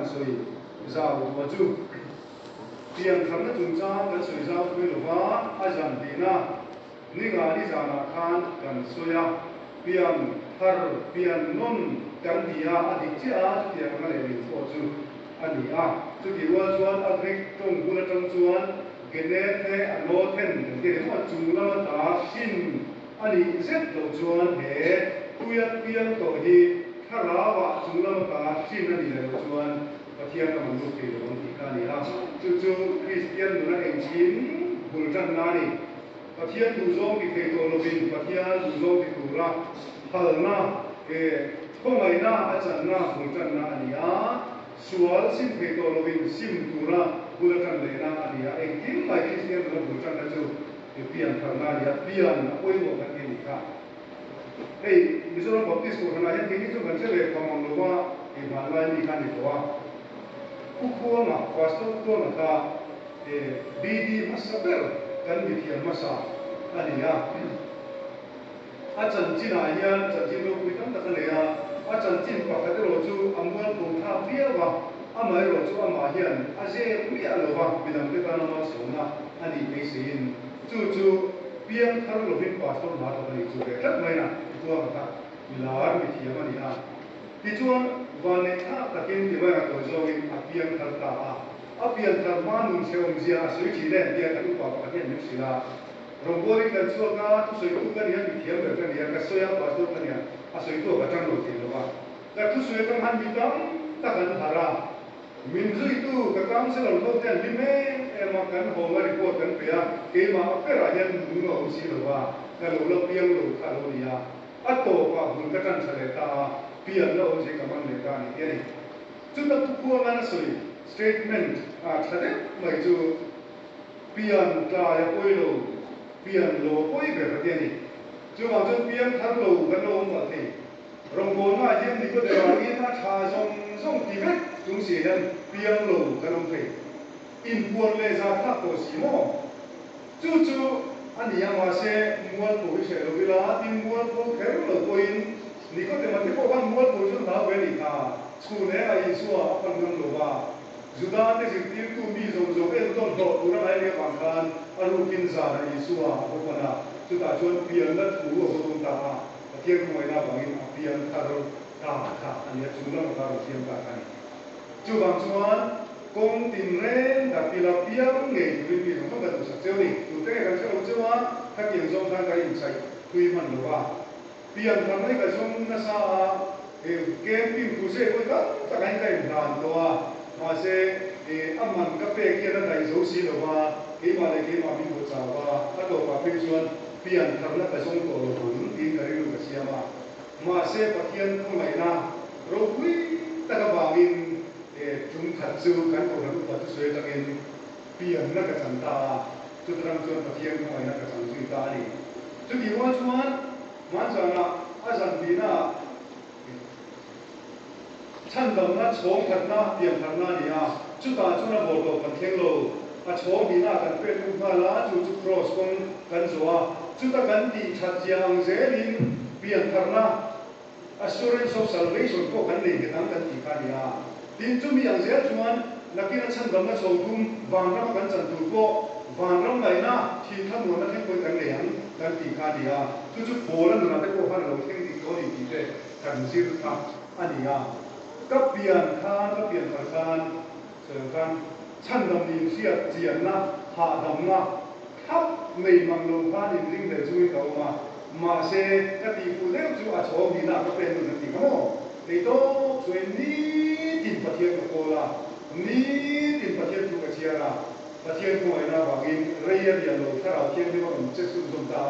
kan soi zau wa chu pian kham na chung cha kan soi zau pui lo wa ajan dina ni ga ni jana khan kan soya pian thar pian non kan dia adik cha chu dia kan le ni ko chu ani a chu ki wa chuan agrik tong bula tong chuan gene the alo then ke ma chung la ta sin ani zet lo chuan he tuya pian to hi tharawa chung la ta sin ani le chuan pathian ka man lu ke lo ti ka ni a chu Christian na eng chin bul tan na ni pathian du zong ki ke to lo bin pathian du zong ki tu ra hal na ke khongai na achan na bul tan na ani a sual sim ke to lo bin sim tu ra bul tan le na ani a eng kim mai Christian na bul tan na chu pian thar na ni a pian oi mo kan ni ka hey Mizoram Baptist ko na yan kini chu kan se le pamang lo wa e ban lai ni kan ni to a kukuwa na pastor ko na ka BD masaber kan bithian masa ania achan china hian chin lo kuitam ta le ya achan chin pakhat ro chu amwal ko tha pia wa amai ro chu ama hian aje mi alo wa bidam te kana ma sona ani pe sin chu pian thar lo bin pastor ma ta ni chu ke thak mai na kuwa ka milar bithiam ani a ti chuan van ne tha takin ti wa ko zo in apian thar ta a apian thar ma nun se om zia sui chi le dia ka tu pa pa ke ni sila rombori kan chuwa ka tu soi tu kan ya bithiam be kan ya ka soya pastor kan ya a soi tu ka tang lo ti lo wa ka tu soi kan han bitam ta kan hara min zui tu ka kam se lo lo ten bi me e ma kan ho ma report kan pe ya ke ma a pe ra yan nu no si lo wa ka lo lo piang lo ka lo ya a to pa hun ka tan chale ta pian lo je ka man le ka ni ye ni chu ta tu ko ma na soi statement a thade mai chu pian ta ya koi lo pian lo koi be ka ye ni chu ma chu pian thar lo ka lo ma the rong ko ma yen ni ko de wa ni ma tha song ti ve chung si yan pian lo ka lo the in puan le za tha to si mo chu ani ya ma se mual ko se lo bila tin mual ko kher lo ko in ni ko te ma te ko ban mual ko chu na we ni ka chu ne ai su a pan ngam lo wa juda te si til tu mi zo e don do tu ra ai le ban kan aru kin za na i su a ko na chu ta chuan pian na thu ro ko ta a tiang ko na bang in pian ka ro ka ani chu na ka ro tiang ka ni chu bang chuan kong tin ren da pila piang nge tu mi no ka tu sa cheu ni tu te ka cheu chuwa ka kiang zong kan ka in sai tui man lo wa pian tham nei ka zong na sa kem pin ku se ko ka ta kai kai dan to a ma se amman ka pe ke na dai zo si lo wa ke ma le ke ma min ko cha wa ka to pa pe chuan pian tham na ka zong to lo hun tin ka ri lu ka sia ma se pathian ko mai na ro hui ta ka ba min chúng thật sự cán bộ lãnh đạo suy tăng in pian na ka chanta chu trang chuan pathian ko ai na ka chang suy ta ni chu ki wa chuan man chana azan dina chan dam na chong that na pian thar na ni a chu ta chu na bol to kan theng lo a chong dina kan pe tu ba la chu cross kong kan zoa chu ta kan ti that jiang zelin pian thar na assurance of salvation ko kan le ke tang kan ti ka ni a tin chu mi ang zia chuan nakina chan dam na chong tum wang ram kan chan tu ko wang ram lai na thi tham mo na theng ko kan le han kan ti ka dia chu chu bolan na te ko han lo theng ti ko ni ti te kan zir tha ani ya ka pian thar khan se kan chan dam ni sia chian na ha dam na thap nei mang lo pha ni ring le chui ka ma se ka ti fu le chu a chong ni na ka pen nu ti ka mo nei to chuen ni tin pathian ko la ni tin pathian tu ka chia la pathian ko ai na ba in reya dia lo thara thian ni ba che su zum ta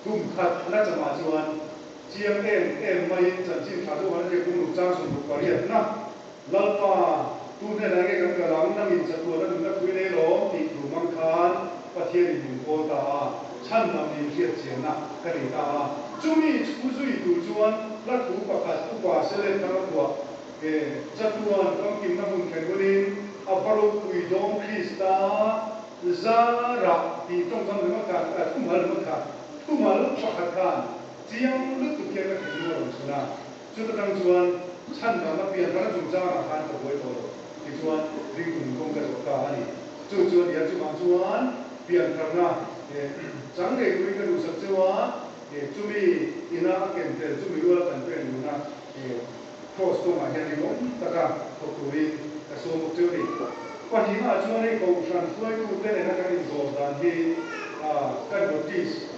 kum khat na cha ma chuan chiam em mai chan chin tha do han le kum lu chang su lu pa ria na lalpa tu ne la ge kam ka lam na min cha tu na phui le lo ti tu mang khan pathian ni ko ta chan nam ni ria chian na ka ri ta chu mi chu zui tu chuan la tu pa khat tu pa se le ta ko chatuan kam kim na mun khen bonin aparo ui dong krista zara ti tong kam ma ka thumal pakhat kan chiang lu tu ke ka khen ro suna chu ta tang chuan chan na pian ka chu cha ka kan to boi to thì chuan riêng cùng công cái cả này chuan dia chu mang chuan pian karna chẳng để quý cái đủ sập chuan chu mi ina ken te chu mi ula kan pen na cross to ma hian ni taka ko turi ka so mo chu ni quan hi ma chuan ei ko san suai tu te ne na ka ni zo dan hi kan notice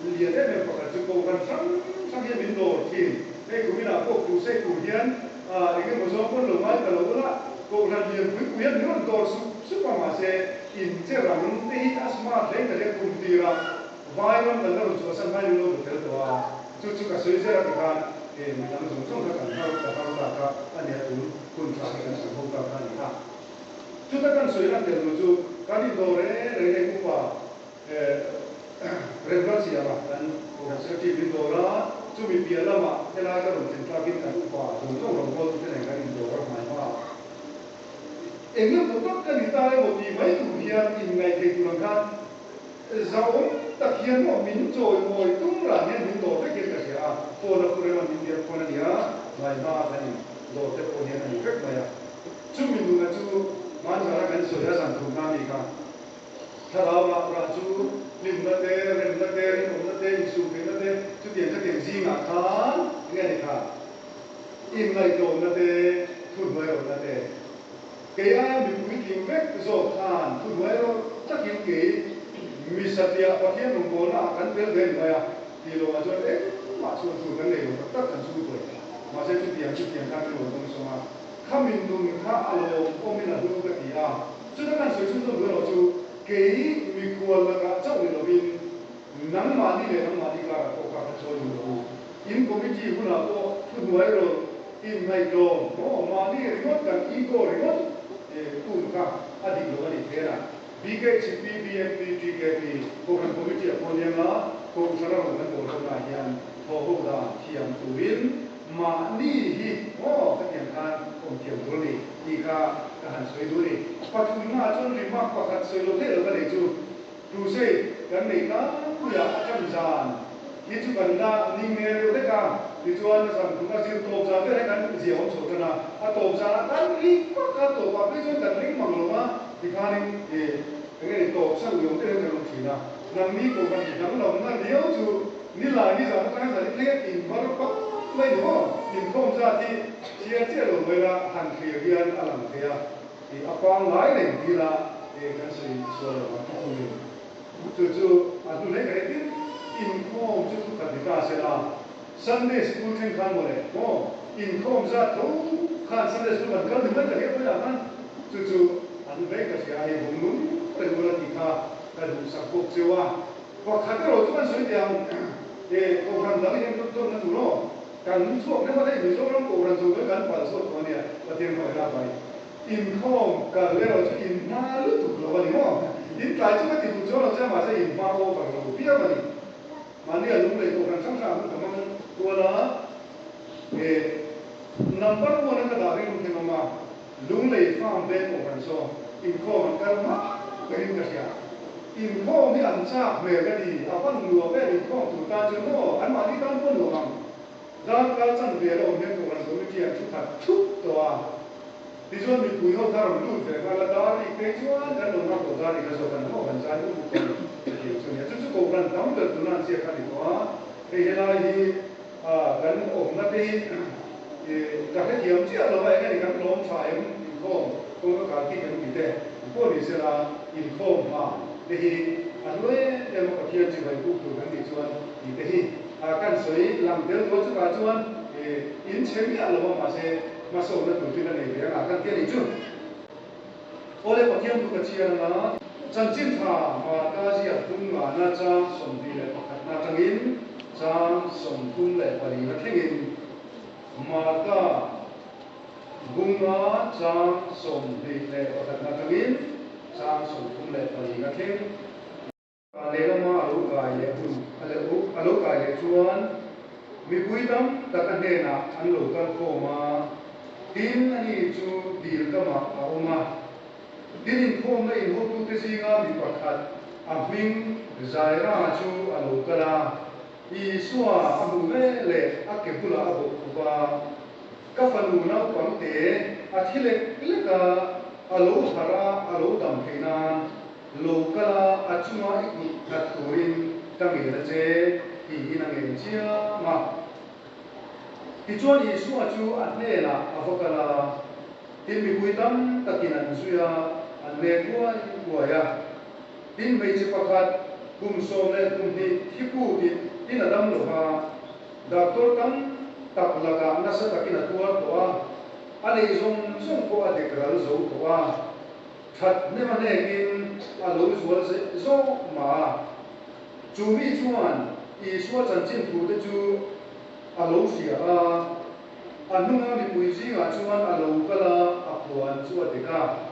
liền đấy mình phải chụp cầu gần sáng hiện biến đổi thì đây cũng là cuộc cứu xe cứu hiến để cái một số quân lục mai cả lục đó cầu gần liền quý hiến nếu mà đồ sức mà sẽ in chế rằng cái asma đấy cái đấy cũng đi ra vài năm gần đó chúng ta sanh hai luôn được thế đó chú cả suy sẽ là cái mình làm dùng trong cái cảnh thao anh ấy cũng phải cái sản phẩm các anh ha chúng ta cần suy là cái chú cái đi đồ đấy cũng phải referensi apa dan seperti Indora cumi biar lama telah kan tentang kita apa untuk orang tu dengan kan Indora mana engkau betul kan kita yang bukti mai tu dia ingai kehidupan kan jauh tak kian mau mincoy mau itu lah yang Indora kita siapa pona pura mana dia pona dia mana kan Indora pona dia ni kat mana cumi tu kan tu mana kan sudah sangat kami kan kalau raju lim na te rim na te isu na te chu tiền cho tiền gì ngã khan nghe đi khan in ngày đồ na te phun mới rồi na te cái ai mình quý tìm vết rồi khan phun mới rồi chắc kiếm cái mi sát ya và thiên đồng bộ na cắn bể bể mà ya thì lo mà cho đấy mà cho cái này rồi tất cả chu rồi mà sẽ chu tiền khan rồi không sao mà khăm mình dùng khá alo ông mình là đúng cái gì à chứ nó cần sử dụng được rồi chu cái mi quan là cả trong người mình nắng mà đi về nắng mà đi cả có cả cho nhiều rồi in committee cũng là có phun ngoài rồi in ngày rồi nó mà đi remote cần ego remote cũng cả đi rồi đi thế là BKCP BMP GKP có phần committee của nhà nó có sản phẩm của mình có là hiện thọ hậu là thiam tu vin mà đi hi các nhà hàng công thiam tu đi đi cả hành suy tu đi phát huy mà cho nên mà phát suy lo thế là cái này chú tu xây cái này cả bây giờ chân giàn như chú cần là ninh nghe được đấy cả thì chú anh rằng chúng ta xin tổ ra cái này cái gì ông chủ cho nào tổ ra cái lý các tổ và cái chỗ cần lý bằng luôn á thì khai thì cái này tổ sang dùng cái này là chỉ là nằm ní của mình chỉ nắm lòng là nếu chú ní lại như giờ nó cái gì thế thì mà nó có mấy đúng không thì không ra thì chia rồi mới là hàng kia viên làm kia thì quang nói này thì là cái sự sửa và không được chú tôi lấy cái tin inform chú các địa phương sẽ là Sunday school trên khán một này inform ra thấu khán Sunday school mình cần được cái gì đó khán chú anh lấy cái gì ai cũng muốn cái đồ là gì cả cái đồ sắp phục chưa và khác cái rồi chúng ta suy tiền để cố gắng làm cái tốt nhất nó cần suốt nếu mà thấy mình suốt lắm cố gắng suốt cái cần phải suốt con này và tiền phải là phải inform cái lấy rồi chú in mà lúc thuộc là vậy không in tại chúng ta tìm chỗ nào cho mà sẽ in mà ô phải là biết vậy mà nếu lúc này cố gắng sẵn sàng cũng cảm ơn tôi là number one cái đó cái lúc mà lúc này farm bên cố gắng so inform cái mà cái gì cái gì inform thì ăn chắc về cái gì à phân lúa về inform tụi ta chứ nó ăn mà đi tan phân lúa mà ra cái chân về rồi nên cố gắng tôi mới chia chút thật chút đó thì cho mình cúi hông ra làm luôn về và là đó thì cái chỗ anh đồng nào của ra thì cái số cần nó vẫn ra những cái thì cho nên chúng cố gắng đóng được tụi nó chia khai đó thì hiện nay thì gần ổn là thì các cái điểm chia là vậy cái này các lông phải không có cả cái gì thế có thì sẽ là inform mà thì anh nói em có kia chỉ phải cũng được cái gì cho anh thì thì cần sấy làm theo đó chứ bà cho anh thì in chém là mà sẽ mà số nó tụi nó này về là cái tiền chứ ôi có tiền tụi cái chia là chân chính thà mà ta chỉ tung là na cha sống đi lại na trang in cha sống tung lại và đi là thế in mà ta gung na cha sống đi lại và na trang in cha sống tung lại và đi là thế lấy làm mà alo cái lấy alo cái lấy chuan mi bui dam tak ane na an lo kan ko ma tin ani chu dil ka ma a oma tin in form na in ho tu te singa mi pakhat a hming zaira chu a lo kala I suwa a mu le a ke pula a bo ba ka fanu na pang te thi le ka alo thara alo dam theina lokala achuma iku katurin tangi na che hi na nge chia ma ti chuan Yesu chu atne na avokala tin mi puitam takinan suya anne kuaya tin mei chi pakhat kum som le kum hi thipu ti tin adam lo ha doctor tam tak laga na sa takina tuar toa ani zong ko adekral zo toa that ne ma ne kin alo zual zo ma chu mi chuan Yesu chan chin thu te chu alo sia anunga mi puisi nga chuan alo kala apuan chu adeka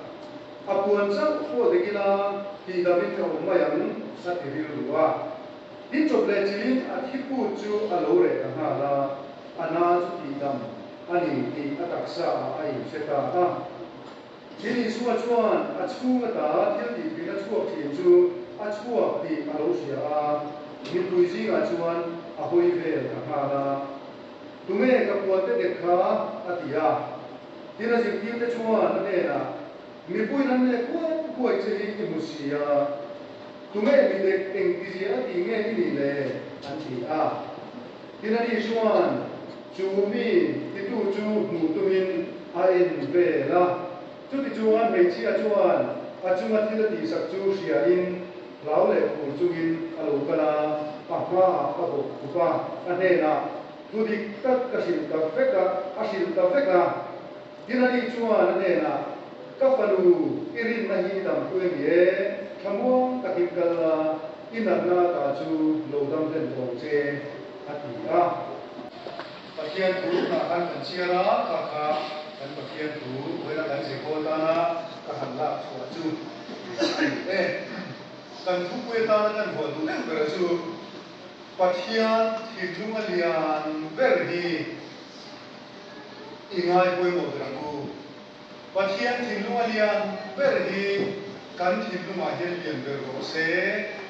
apuan chang ko dekila ti david ka umayang sa tirilwa tin chople chin athipu chu alo re ka la ana chu ti dam ani ti ataksa ai seta ta tin suwa chuan achunga ta thil ti pina chuak thin chu achua ti alo sia mi puisi nga chuan ahoi vel ka la tume ka puate dekha atia tina jikti te chuan ne na mi pui nan ne ko che hi musia tume mi de engti ya ti nge ni le an ti tina ni chuan chu mi ti tu chu mu tumin a in ve la chu ti chuan mei chi a chuan achunga thila ti sak chu sia in lau le phur chu in alo kala pa pa bo pa ane na tudik tak kasil ta feka asil ta feka dinani chuan ane na kafalu irin na hi dam tuem ye thamuang takikala inatna ta chu lodam den tong che atia pathian thu na kan chiara ka kan pathian thu wela kan se ko ta na ka han la chu kan thu pe ta na kan ho du ne ber chu pathian thilunga lian verhi ingai poi mo dramu pathian thilunga lian verhi kan thilunga hian lian ver ro se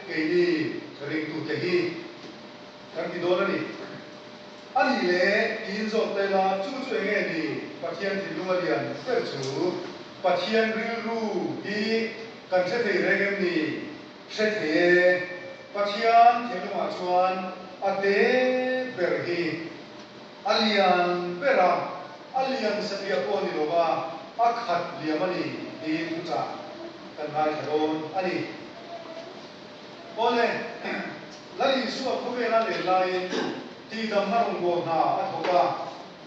keini ring tu te hi kan ki dona ni ani le in zo te la chu chu nge ni pathian thilunga lian ver chu pathian ril ru hi kan se thei regem ni se the pathian thilunga chuan ate verhi alian vera alian sabia poni loba akhat liamani in cha kan mai thadon ani ole lali suwa khobe na le lai ti dam na ong go na athoka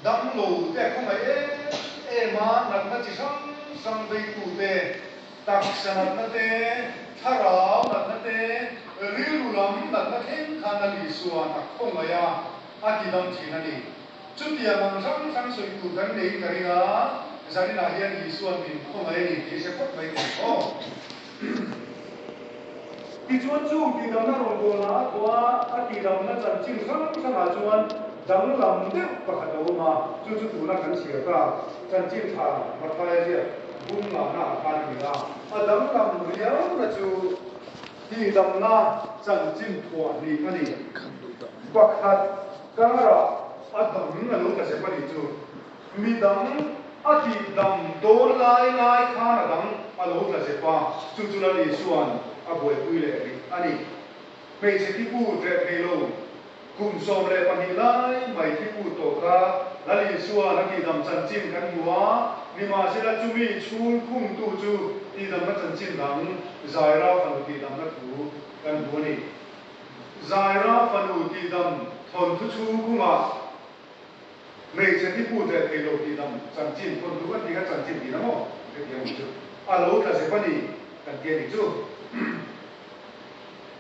dam lo te khomai e ma nak na chi sang bei tu te tak sanat na te tharau na te rilulam na khen khana li suwa na khomaya ati dam thinani chutia mang sang soi tu kan nei karinga zani na hian li suwa min khomai ni ti se phot mai ko ti chuan chu ti dam na ro go na kwa ati dam na chan ching sang a chuan dam lam de pakhat lo ma chu tu na kan sia ka chan ching tha ma thai sia bum la na kan ni la adam lam riau na chu ti dam na chan ching thua ni ani pakhat kara adam na lo ka se pa ni chu mi dam ati dam do lai khana dam a lo ka se pa chu na li suan a boi pui le ani pe se ti pu tre pe lo kum som le pa ni lai mai ti pu to ka lali suan a ki dam chan ching kan huwa ni ma se la chu mi chul kum tu chu ti dam na chan ching dang zaira fa ti dam na thu kan bu ni zaira fa ti dam thon thu chu kuma mei se ti pu tre pe lo ti dam chan ching kon tu ka ti ka chan ching ti na mo ke ti chu a lo ka se pa ni kan ti ni chu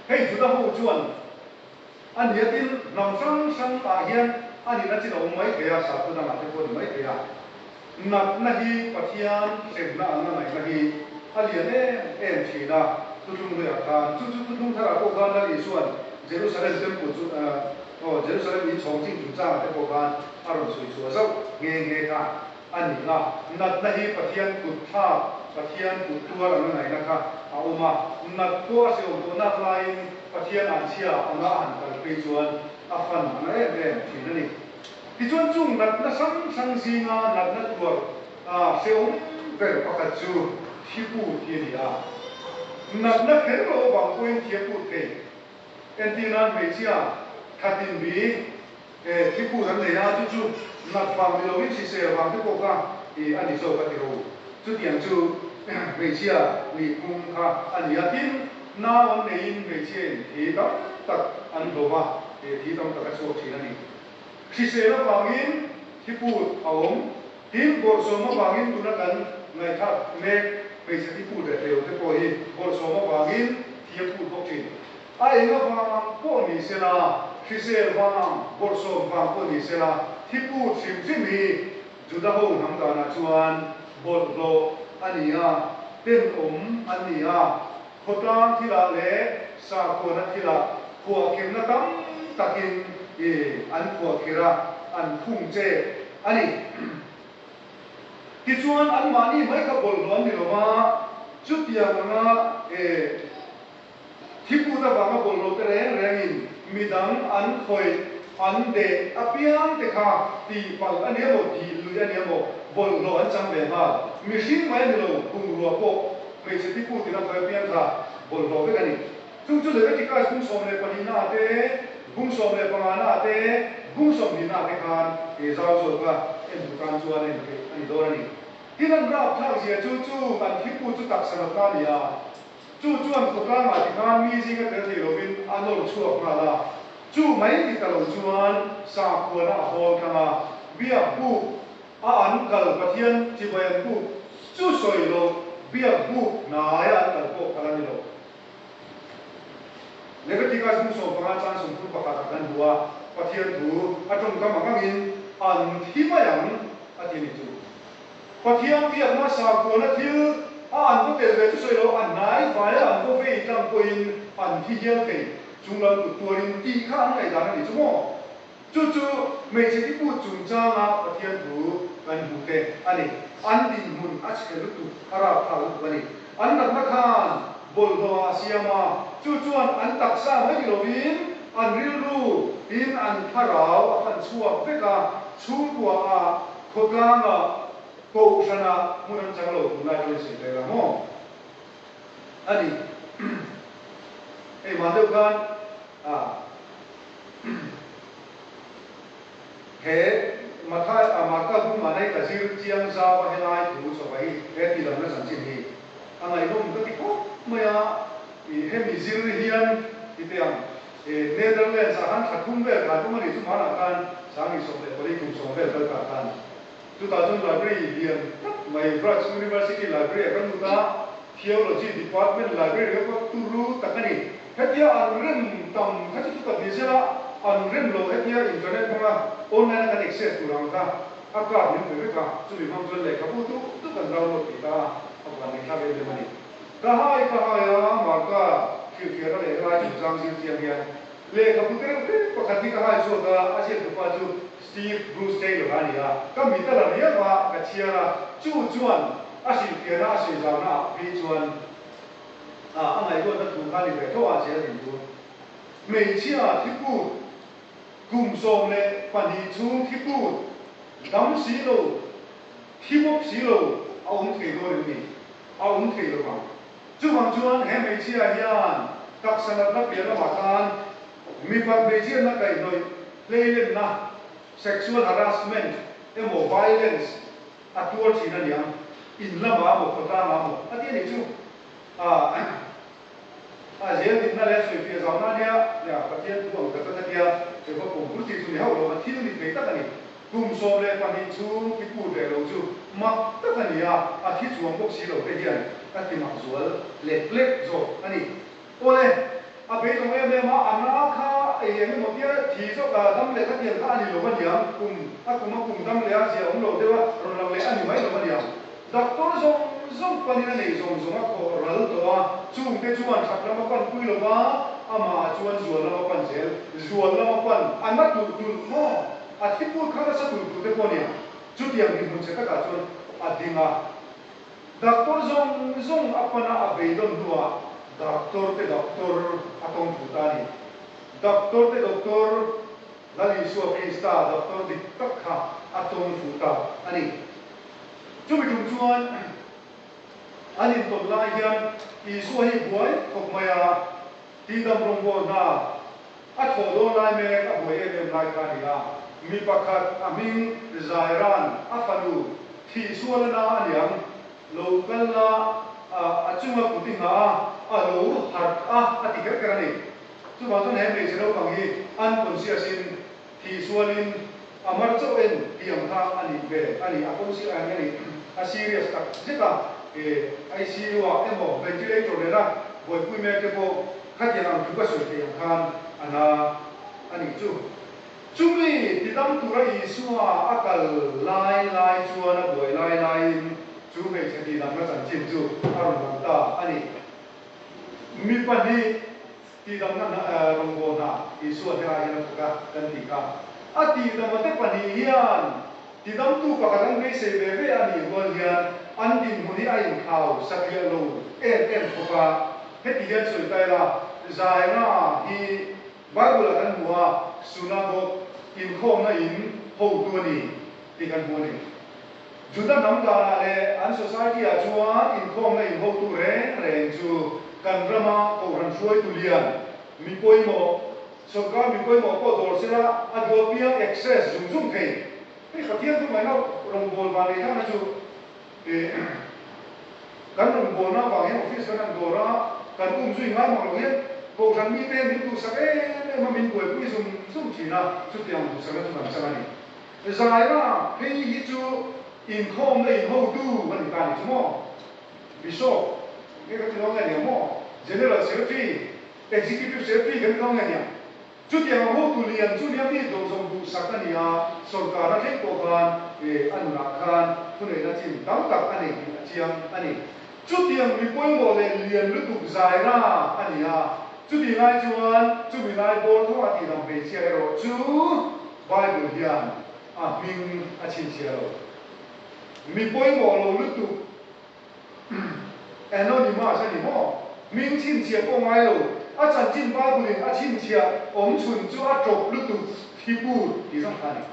hei chu da ho chuan an yatin nam sang ta hian ani na chi lo mai ke ya sa tu na te ko mai ke ya nak na hi pathian sem na an na na hi aliane em chi da tu tung ya ka chu tung tha ko ga na li suan Jerusalem temple chu Jerusalem ni chongqing chu cha te ko ga aron sui chu zo nge ka ani la nat na hi pathian kut tha pathian kut tuar an na na ka a uma nat ko se o na lain pathian an chia anga an kal pe chuan a fan an e thi na ni ti chuan chung nat na sang singa nat na tuar seung ver pakat chu thipu thi ni a nak na kher lo bang point thipu te entinan me chia khatin bi thipu ran le ya chu nak bang lo win si se bang te ko ka ani so ka ti ro chu tiang chu me chia ni kum kha ani atin na wan nei me chen thi ta tak an do ba thi tam ta ka so thi na ni si se la bangin thipu aom tin bor so ma bangin tu na kan ngai tha me me se thipu de teo te ko hi bor so ma bangin thipu bok chin ai nga bang po ni se la si se bang bor so bang po ni se la thipu chim chim hi juda ho nam da na chuan bor lo ani a ten ani a khotang thila le sa ko na thila ko kem na tam takin an ko kira an phung che ani ti chuan an mani mai ka bol lo ni lo ma chu tia nga thipu da ba ma bol lo te reng in midang an khoi an de apiang te kha ti pal ani mo ti lu ani mo bol lo an chang be ma machine mai ni lo kung ro ko me se thipu ti na ka piang kha bol lo ve ani chu chu le ti ka kung som le pani na te bung som le pangana te bung som ni na te khan zao so ka em dukan chuan ani do ani tinan rap thang sia chu chu kan thipu chu tak sanat na nia chu chuan ko ka ma ti khan mi ji ka te lo bin anol chuak na la chu mai ti ka lo chuan sa ko na hol ka ma bia bu a an kal pathian ti bayan bu chu soi lo bia bu na ya kal ko kala ni lo negatika sum so pa chan sum pu pa ka kan bua pathian tu atom ka ma ngin an thi ma yang ati ni tu pathian bi ma sa ko na thil an ko te ve tu soi lo an nai vai an ko ve tang ko in an thi hial ke chung lam tu tuarin ti kha an kai da ni chu mo chu chu me che ti pu chung cha na pathian tu kan bu te ani an din mun a che lu tu ara tha lu ani an nak na khan bol do asiama chu chuan an taksa mai lo in an ril ru in an tharau an chuak veka chu kwa a khotanga ko sana munan changlo tunai lo se te la mo ani ma deu kan he mathai amaka bu manai ka sir chiang sa wa helai tu so bai he ti lam na san chin hi angai nom ka ti ko maya he mi zir hian ti teang Netherlands akan khathum ve ka tu mani chu mana kan sangi so le poli kum so ve ka kan 2000 library hian mai Brach University library akan muta theology department library ko turu takani hetia an rem tam khati tu ka bisela an rem lo hetia internet ma online kan access kurang ka aka ni ve ka chu bi mang jol le ka bu tu kan download kita apa ni ka ve mani kahai ya maka kira le ra chu jang sin tiang hian le ka bu tere pakati kahai so ka ase tu pa chu Steve Bruce Taylor ani ya ka mi ta la ria ba ka chiara chu chuan asi tiana asi zana bi chuan angai ko ta tu ka ni ve to a che ni tu mei chia thipu kum som le pani chu thipu dam si lo thimop si lo aum thei do ni aum thei lo ba chu bang chuan he mei chia hian tak sanat na pia ma kan mi pa be chia na kai noi le na sexual harassment emo violence atuar china niang in lama mo kota ma mo ati ni chu zel din na le soi pia zauna ya pathian tu ang kata dia ke ko ko ti chu ni hau lo thil ni pe ta ni kum so le pa ni chu ki pu de lo chu ma ta ni ya a thi chu bok si lo pe hian ka ti ma zual le plek zo ani ole a be jong em ma ana kha e mi mo tia thi zo ka dam le ka tian ka ani lo ma niang kum dam le a sia om lo de wa ro lo le ani mai lo ma niang doctor zong pani na nei zong a ko ral to a chung te chuan thak lama pan pui lo ba ama chuan zual lama pan zel zual lama pan an ma tu mo a thipu kha sa tu te ko nia chu tiang ni mun se ka chuan a dinga doctor zong apana a be don duwa doctor atong putani doctor lali su a sta doctor di takha atong puta ani chú bị trùng chuan anh in tụt lại hiền thì xua hi buổi thuộc mày thì đâm rong bò na thổ đô lại mẹ các buổi em lại cả đi à mi bạc khát mình giải ran phanu thì xua lên na anh em lâu gần là chung là cũng tin à lâu hạt thì cái này chú bảo tôi em này sẽ đâu bằng gì anh còn xia xin thì xua lên mar cho em tiệm thang anh về anh cũng xia anh này serious thật rất là ICU em bảo ventilator này ra với quy mô cái bộ khách hàng làm chúng ta sửa tiệm thang anh chú chúng mình thì đâm tu ra Isua akal lai chua na boy lai chú về sẽ đi làm cái sản phẩm chú aron làm ta anh mi pani thì đâm na rong bo na Isua thế này nó cả cần thì cả thì đâm mà pani hiền thì đâm tu cả cái cái sẽ về anh luôn hiền anh đi muốn đi anh khảo sắc hiền luôn em khoa hết thì hiền sửa tay là dài na thì Bible là cái mùa sunabo in khom na in hậu tua ni thì kan hu ni chúng ta nắm cả là an society à chua in khom na in hậu tu re chu kan rama ko ran suai tu lian mi poi mo so ka mi poi mo ko dor sira adopia access zum thei cái khatian tu mai na rong bol ba ni na chu kan rong bol na ba he office kan dora kan zui ngai mo lo he cô rằng mi tên mình tu sắc mà mình tuổi quý dùng chỉ là chút tiền tu sắc tu làm sao này dài ra cái gì chú in khom đây in hậu tu mình cả này chú mò bishop cái thứ đó nghe nhỉ mò general secretary executive secretary cái đó nghe nhỉ chút tiền mà hậu tu liền chút tiền đi đồ dùng tu sắc này à sở cả nó hết cổ khan anh nạp khan tu này là chim đóng cặp anh này chiang anh này chút tiền mình quay mò liền lúc tu dài ra anh này à chú đi ngay chuan chú bị ngay bol thôi thì làm về chia rồi chú Bible hiền mình chín chia rồi mình bôi mỏ lâu lúc tu anonymous sao nhỉ mỏ mình chín chia có ngay rồi chân chín Bible chín chia ông chuẩn chú chụp lúc tu thì bu thì sang thành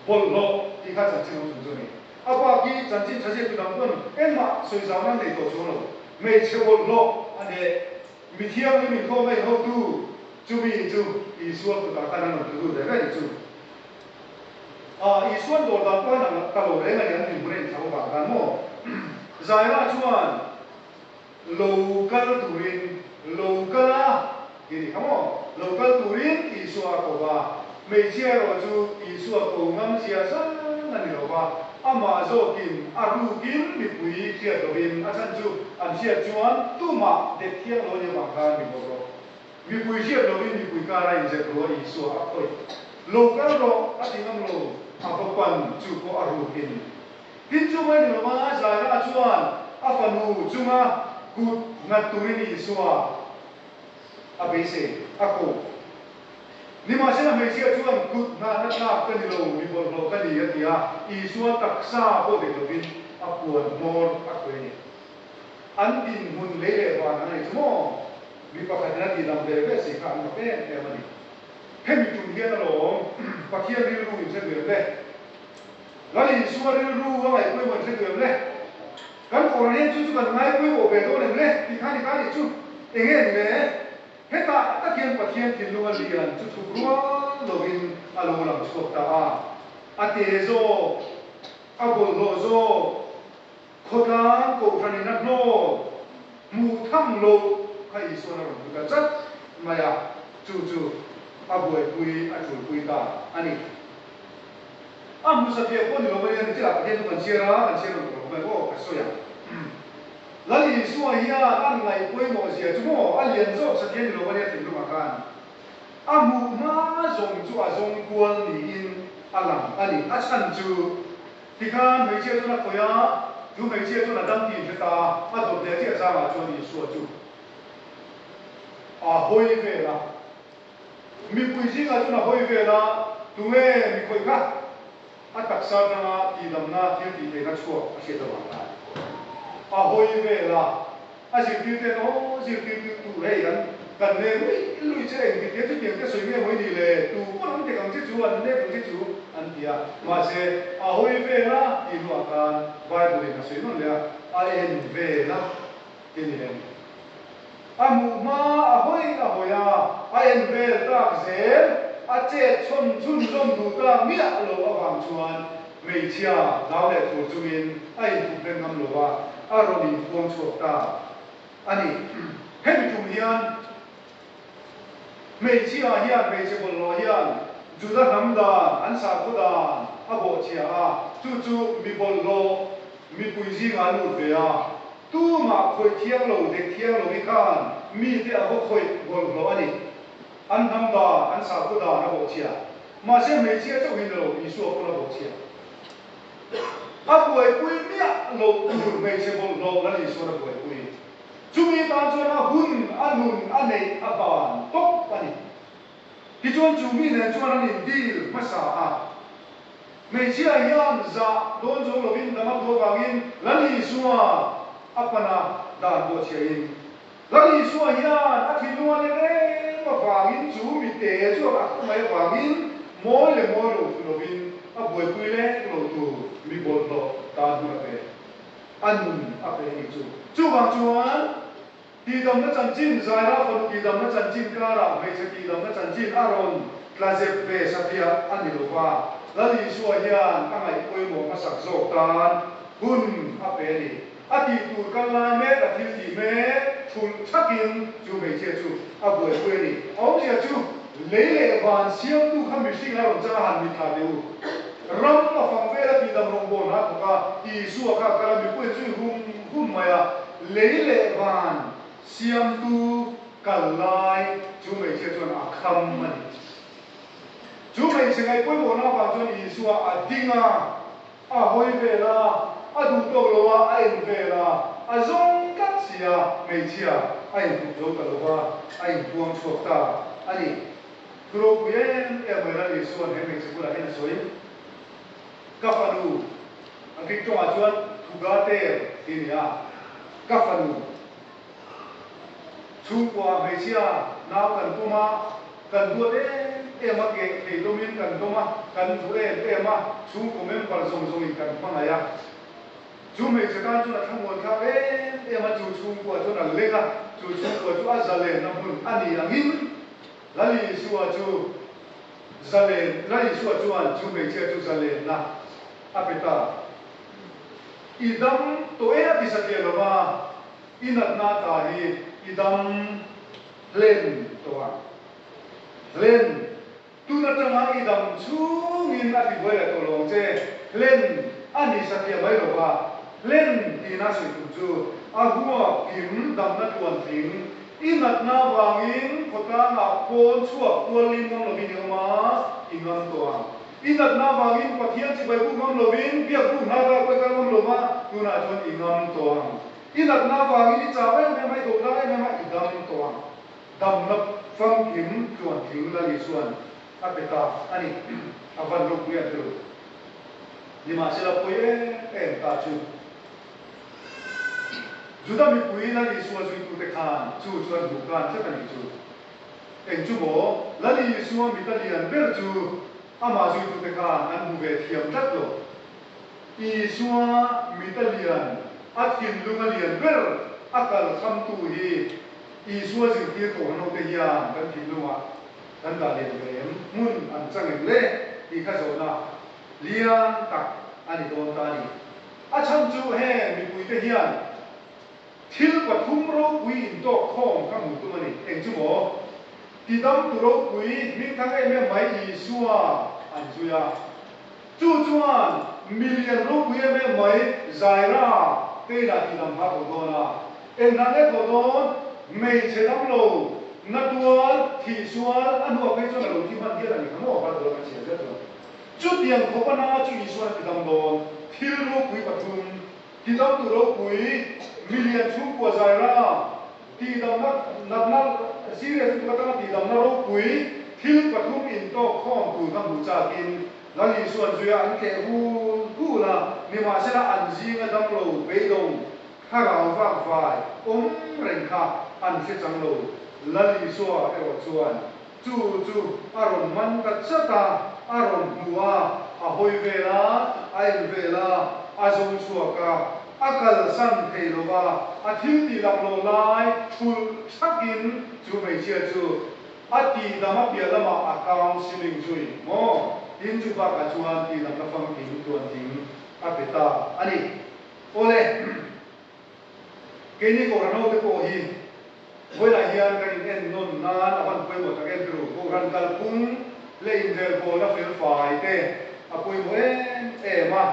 bol lọ thì khác chân chín ông chuẩn này qua khi chân chín chân chín tu làm quân em mà suy giáo năng để tổ chức rồi mấy chiều bol lọ anh ấy mi thiang ni mi khom mai ho tu chu mi chu Isua tu ta kana no tu de ga chu Isua do da ko na ka lo re ga ni bure chau ba kan mo zaira chuan local turin local ki kamo local turin Isua ko ba me chia ro chu Isua ko ngam chia sa na ni ro ba ama zo kim aru kim mi pui chia do bin asan chu an chia chuan tu ma de thiang lo ni wang kan mi bo ro mi pui chia do bin mi pui ka ra in je ro Isua a koi local ro a ti ngam lo a ko pan chu ko aru kim kin chu mai ni ma za ra chuan a fanu chunga gut ngat turin Isua a be se a ko ni ma se na me sia chuan kut na ka ni lo mi bol lo ka ni ya tia Isua taksa ko de lo bin a puan mor a ko ni an din mun le le ba na ni mo mi pa ka na di lam de be se ka no pe e ma ni he mi tum dia na lo pa kia ri lu in se de le la ni Isua ri lu wa mai ko mo se de le kan ko ren chu kan mai ko bo be do le ti ka ni chu e nge le hết ta kiên và thiên thì luôn liền chút chút luôn rồi in alo làm chút ta thế rồi bol lo rồi khó lắm cổ phần này nó mù thăng lô hay số nào cũng cả rất mà ya chú buổi chủ bùi ta anh musa phía con điều này chỉ là cái phần chia ra rồi phải có cái số ya là lý số hiya anh ngày quay mò gì chú mò anh liền cho sự kiện điều này thì đúng mà can mù má dùng quân liền anh chân chú thì can mấy chiếc cho nó khỏe chú mấy chiếc cho nó đâm tiền cho ta đồ để chiếc ra mà cho lý số chú hồi về là mi quỳ gì là cho nó hồi về là tụi em mi quỳ khác đặc sản na thì đầm na thiên thì để nó chua sẽ được mà hồi về là chỉ tiêu thế nó chỉ tiêu tu đấy anh กันเลยลุยเชื่อเองที่เกี่ยวกับเกี่ยวกับสวยงามไม่ดีเลยตูก็น้ำเด็กของเจ้าจูอันเด็กของเจ้าจูอันเดียมาเสอาหอยเวล่าอีหลวงการไว้บริณสวยนั่นเลยอาเอ็นเวล่าที่นี่เองอามูมาอาหอยอาหอยอาเอ็นเวล่าเซลอาเจ็ดชนชุนชนดูตามีอะไรโลอวังชวนไม่เชื่อดาวเด็กตัวจูอินไอ้ผู้เป็นคำโลว่าอารมณ์ฟงชวตาอันนี้เห็นจุ่มเฮียนไม่เชื่อเฮียนไม่เชื่อบนโลเฮียนจุดละน้ำดานอันสากุดานอาโบเชียจู่ๆมีบนโลมีปุยซีงานุเดียตู้มาคอยเที่ยงโลเด็กเที่ยงโลวิการมีแต่อาโบคอยบนโลอันนี้อันน้ำดานอันสากุดานอาโบเชียมาเชื่อไม่เชื่อเจ้าวินโลมีส่วนคนอาโบเชียอาบวยปุยเมียโลดูไม่เชื่อบนโลนั่นมีส่วนอาบวยปุยจุมีตาจวนหุ่นอันนุนอันเนอับบานตกอันนี้ที่จวนจุมีเนี่ยจวนอันนี้ดีมาสาไม่เชื่อยันจะโดนจงลวินดำตัวบางินลันลีสัวอัปปนาดานโบเชียนลันลีสัวยันอาทิตย์นวลเนี่ยว่าบางินจูมีเตะจวนอักไม่บางินโมยเลยโมยลวินอับวยปุยเล่โลตูมีบอลโลตาดูอะไรอันนุนอัปเปนิจูบางจวนที่ดำนัดจันจินใจละคนที่ดำนัดจันจินกล้ารับไม่ใช่ที่ดำนัดจันจินอารมณ์คลาเซฟเบสเปียอันนี้รู้ว่าแล้วที่ช่วยยันตั้งไอ้คุยหมวกมาสักโซกตานหุ่นอัปเปนิอาทิตย์ตูดกันลายเมตอาทิตย์ที่เมตทุนชักกินจูไม่เชื่อจูอับวยปุยนี่เอาเชื่อจูเล่บานเสียงดูคำมิสิงอารมณ์จะหันมิถาเดียวรำมาฟังเวลาที่ดำรงบนนะผมก็อีสัวข้ากระมีปุยจูหุ่นมาเล่บานเสียงดูกันลายจูไม่เชื่อจนอักขมันจูไม่เชื่อไอ้ปุยบนนะฟังจนอีสัวอดิ่งอาหอยเวลาอาดูตัวโลวาไอ้เวลาอาจงกัดเสียไม่เชื่อไอ้ดูตัวโลวาไอ้พวงชวตาอันนี้ครูเย็นเมื่อไรส่วนให้ไม่ใช่กุหลาบสวยกัฟานูอันที่ตัวจวนทุกอาเตอร์ที่นี่กัฟานูชูกว่าไม่เชื่อน้ำกันตัวมากันตัวมาเกะที่ตัวมินกันตัวมากันตัวมาชูกูไม่มาส่งอีกกันฟังอะไรชูไม่ใช่การจุดทั้งหมดครับมาชูกว่าจุดอะไรเล็กชูกว่าจุดอะไรน้ำมันอันนี้อย่างนี้แล้วนี่ชัวจูซาเลนแล้วนี่ชัวจูอันจูไม่เชื่อจูซาเลนนะอาเปต้าอีดำตัวที่สักเกี่ยวกับอินัดนาตาฮีอีดำเล่นตัวเล่นตุนัดจังหวะอีดำชูงินอาทิตย์วันละตัวลงเจเล่นอันนี้สักเกี่ยวไม่รู้ว่าเล่นที่น่าสุดจูอาหัวกิมดำนัดวันทิ้งอินัดนาวางินพกางอักโคนชั่วตัวลิมงลบินมาอิงันตัวอินัดนาวางินปะเทียนสิไปบุกงลบินเปียกบุกนาราไปกันงลมาตุนาชนอิงันตัวอินัดนาวางินจ่าไม่ถูกได้ไม่อิงันตัวดำนับฟังหิมชวนหิมละลิส่วนอาเปตาอันนี้อาวันลูกเรียนดูนี่มาเสร็จแล้วปุยตาจูจุดมีปุยนั่นอีส่วนจุดตุเตคานจูส่วนบุกการเช่นกันอีจูจูโบนั่นอีส่วนมีตะเลียนเบลจูอามาจุดตุเตคานอันบุเวทียมจัดโลอีส่วนมีตะเลียนอัดกินลุงเลียนเบลอักลคำตูฮีอีส่วนสิ่งที่ตัวเราเตียนกันกินลุงกันตาเลียนเบลมุนอันจังเล่อีข้าโซนาเลียนตักอันนี้โดนตานีอาชันจูเฮมีปุยเตียนทิลปทุมโรกุยดอกข้องข้างหมู่ตัวนี้จูโบที่ดำตัวโรกุยมีทั้งไม่อีสัวอันจุยาจู่จวนมิลเลียนโรกุยไม่ใจราเตะที่ดำพักโดนานั่นโดนไม่เชื่อดำโลนัดตัวที่สัวอันว่าไปจนเราที่มันเดียร์นี่ขโมยพัดเราไม่เชื่อเจ้าจุดเดียงเขาปนาจุยสัวที่ดำโดนทิลโรกุยปทุมที่ดำตัวโรกุยมิลเลียนชุกว่าใจราที่ดำนัดซีเรียสตัวตั้งที่ดำนัดโรกุยทิลปทุมอินโตข้องตูทั้งหูจากินแล้วอีส่วนจุยอันแก่หูนะนี่มาเสียอันจีงดำโลไปดงข้าเราฟังไฟเร่งข้า an se chang lo lali so ero chuan chu aron man ka chata aron huwa a hoi vela ai vela azong chuaka akal san theilowa a thil ti lam lo lai thul sakin chu mai chia chu ati dama pia lama account siling chui mo tin chu ba ka chuan ti lam la fang ting tuan ting a peta ani ole kini ko rano te ko hi voi la hian kan in en non nan awan poi mo ta gen ru ko ran kal pung le in del ko la fel fai te a poi mo e ma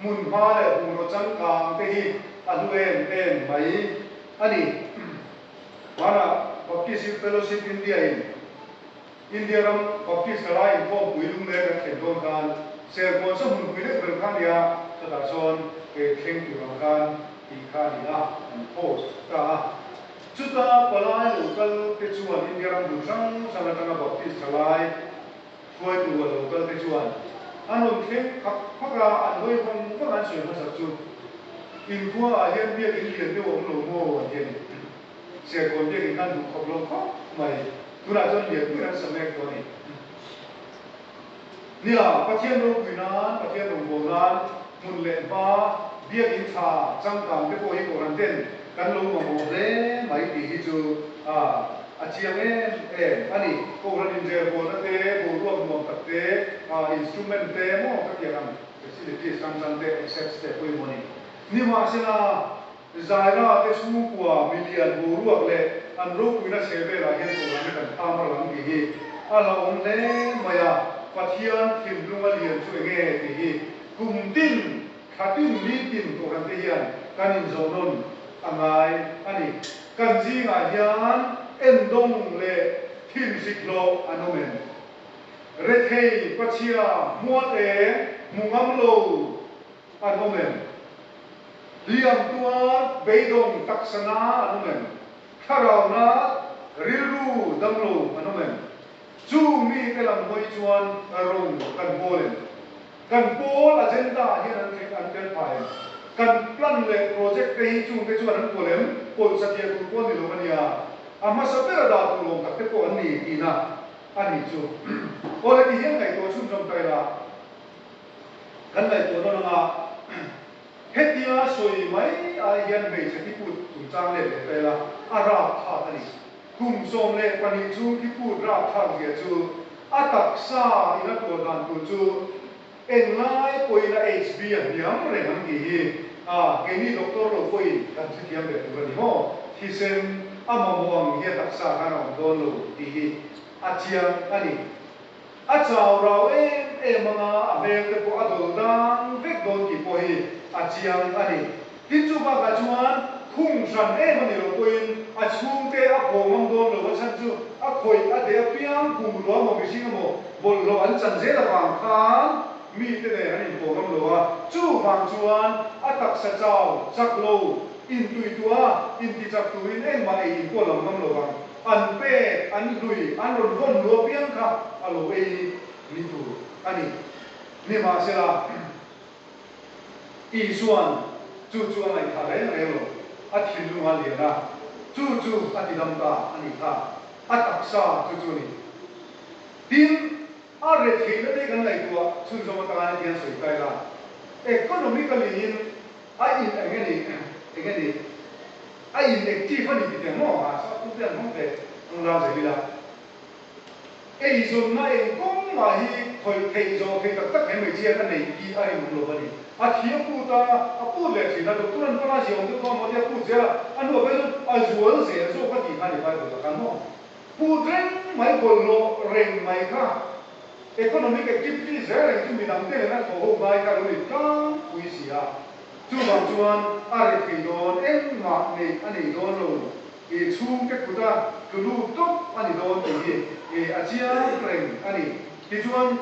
mun ma le bu ro chang kang te hi a lu en mai ani mana baptist fellowship India ram baptist la in ko pui lung le ka khen don kan se ko so mun pui le ber kan ya ta da son ke thank you ram kan ti kha ni la post ta chuta palai local te chuan India ram bu sang sana tanga baptist lai khoi tu local te chuan anom khem khaka an hoi hong ko an soi ma sa chu in kwa a hian bia in lian te wong lo mo wa hian se ko bia in kan du khop lo kho mai tu na chon lian tu ran samek ko ni nia pathian ro kuinan pathian ro bolan mun le ba bia in tha chang kam te ko hi ko ran ten kan lo mo le mai ti hi chu a chiang ani ko ran in je bo na te bo ro mo ta te instrument te mo ka ti ram facilities sam te access te ko mo ni ni ma sina zaira te su kwa million bo ru le an ro kuina se ve la hian ko ran kan ta ma lang ki hi ala on le maya pathian thim lunga lian chu nge ti hi kum tin khatin li tin ko ran te hian kan in zo non angai ani kan ji nga hian en dong le thim siklo anomen re thei pachia muat mungam lo anomen liam tua beidong taksana anomen kharau na riru damlo anomen chu mi pelam hoi chuan rong kan pol agenda hian an tel phai kan plan le project te hi chu te chuan an polem pol satia ku ko ni lo mania ama sapera da tu lo ka te ko an ni ina ani chu ole ti hian ngai to chum jom tai la kan ngai to no na hetia soi mai a hian bei chati pu tu chang le te la ara tha ani kum som le pani chu ki pu ra tha ge chu atak sa ina to dan tu chu en lai poina hb hiam re nam gi hi ke ni doctor lo poi kan chi thiam le tu ni ho thi sen amamuang hi tak sa kan on don lo ti hi achiang ani a chau rao manga avel te po adol dang vek don ki po hi achiang ani tin chu ba ka chuan khung san mani lo poin a chung te a khomam don lo wa chan chu a khoi a de piang kum lo mo bi sing mo bol lo an chan je la bang khan mi te ne ani khomam lo wa chu bang chuan a tak sa chau chak lo in tui tua in ti chak tu in ma in ko lam nam lo bang an pe an lui an ron von lo piang kha alo ni tu ani ni ma se la i suan chu ai tha le lo a thin lu ha le na chu a ti dam ta ani tha a tak sa chu ni tin a re thei le de kan lai tua chu zo ma ta ni dian soi kai la economically in a in again a in active ani ti te mo a sa tu te mo te ang ra se bila zo na kong ma hi khoi thei zo thei tak tak he mai chia kan nei ki ai mo lo bani a thia pu ta a pu le chi na do turan pa na ji ong to mo dia pu je anu ba a zual se so ka ti khani ba do kan mo pu tren mai bol lo reng mai kha economic activity zero tu mi dang te na ko ho mai ka ro ni ka pui sia chu bang chuan a re thi don ma nei ani don lo chung ke kuda tulu top ani don ti a chia reng ani ti chuan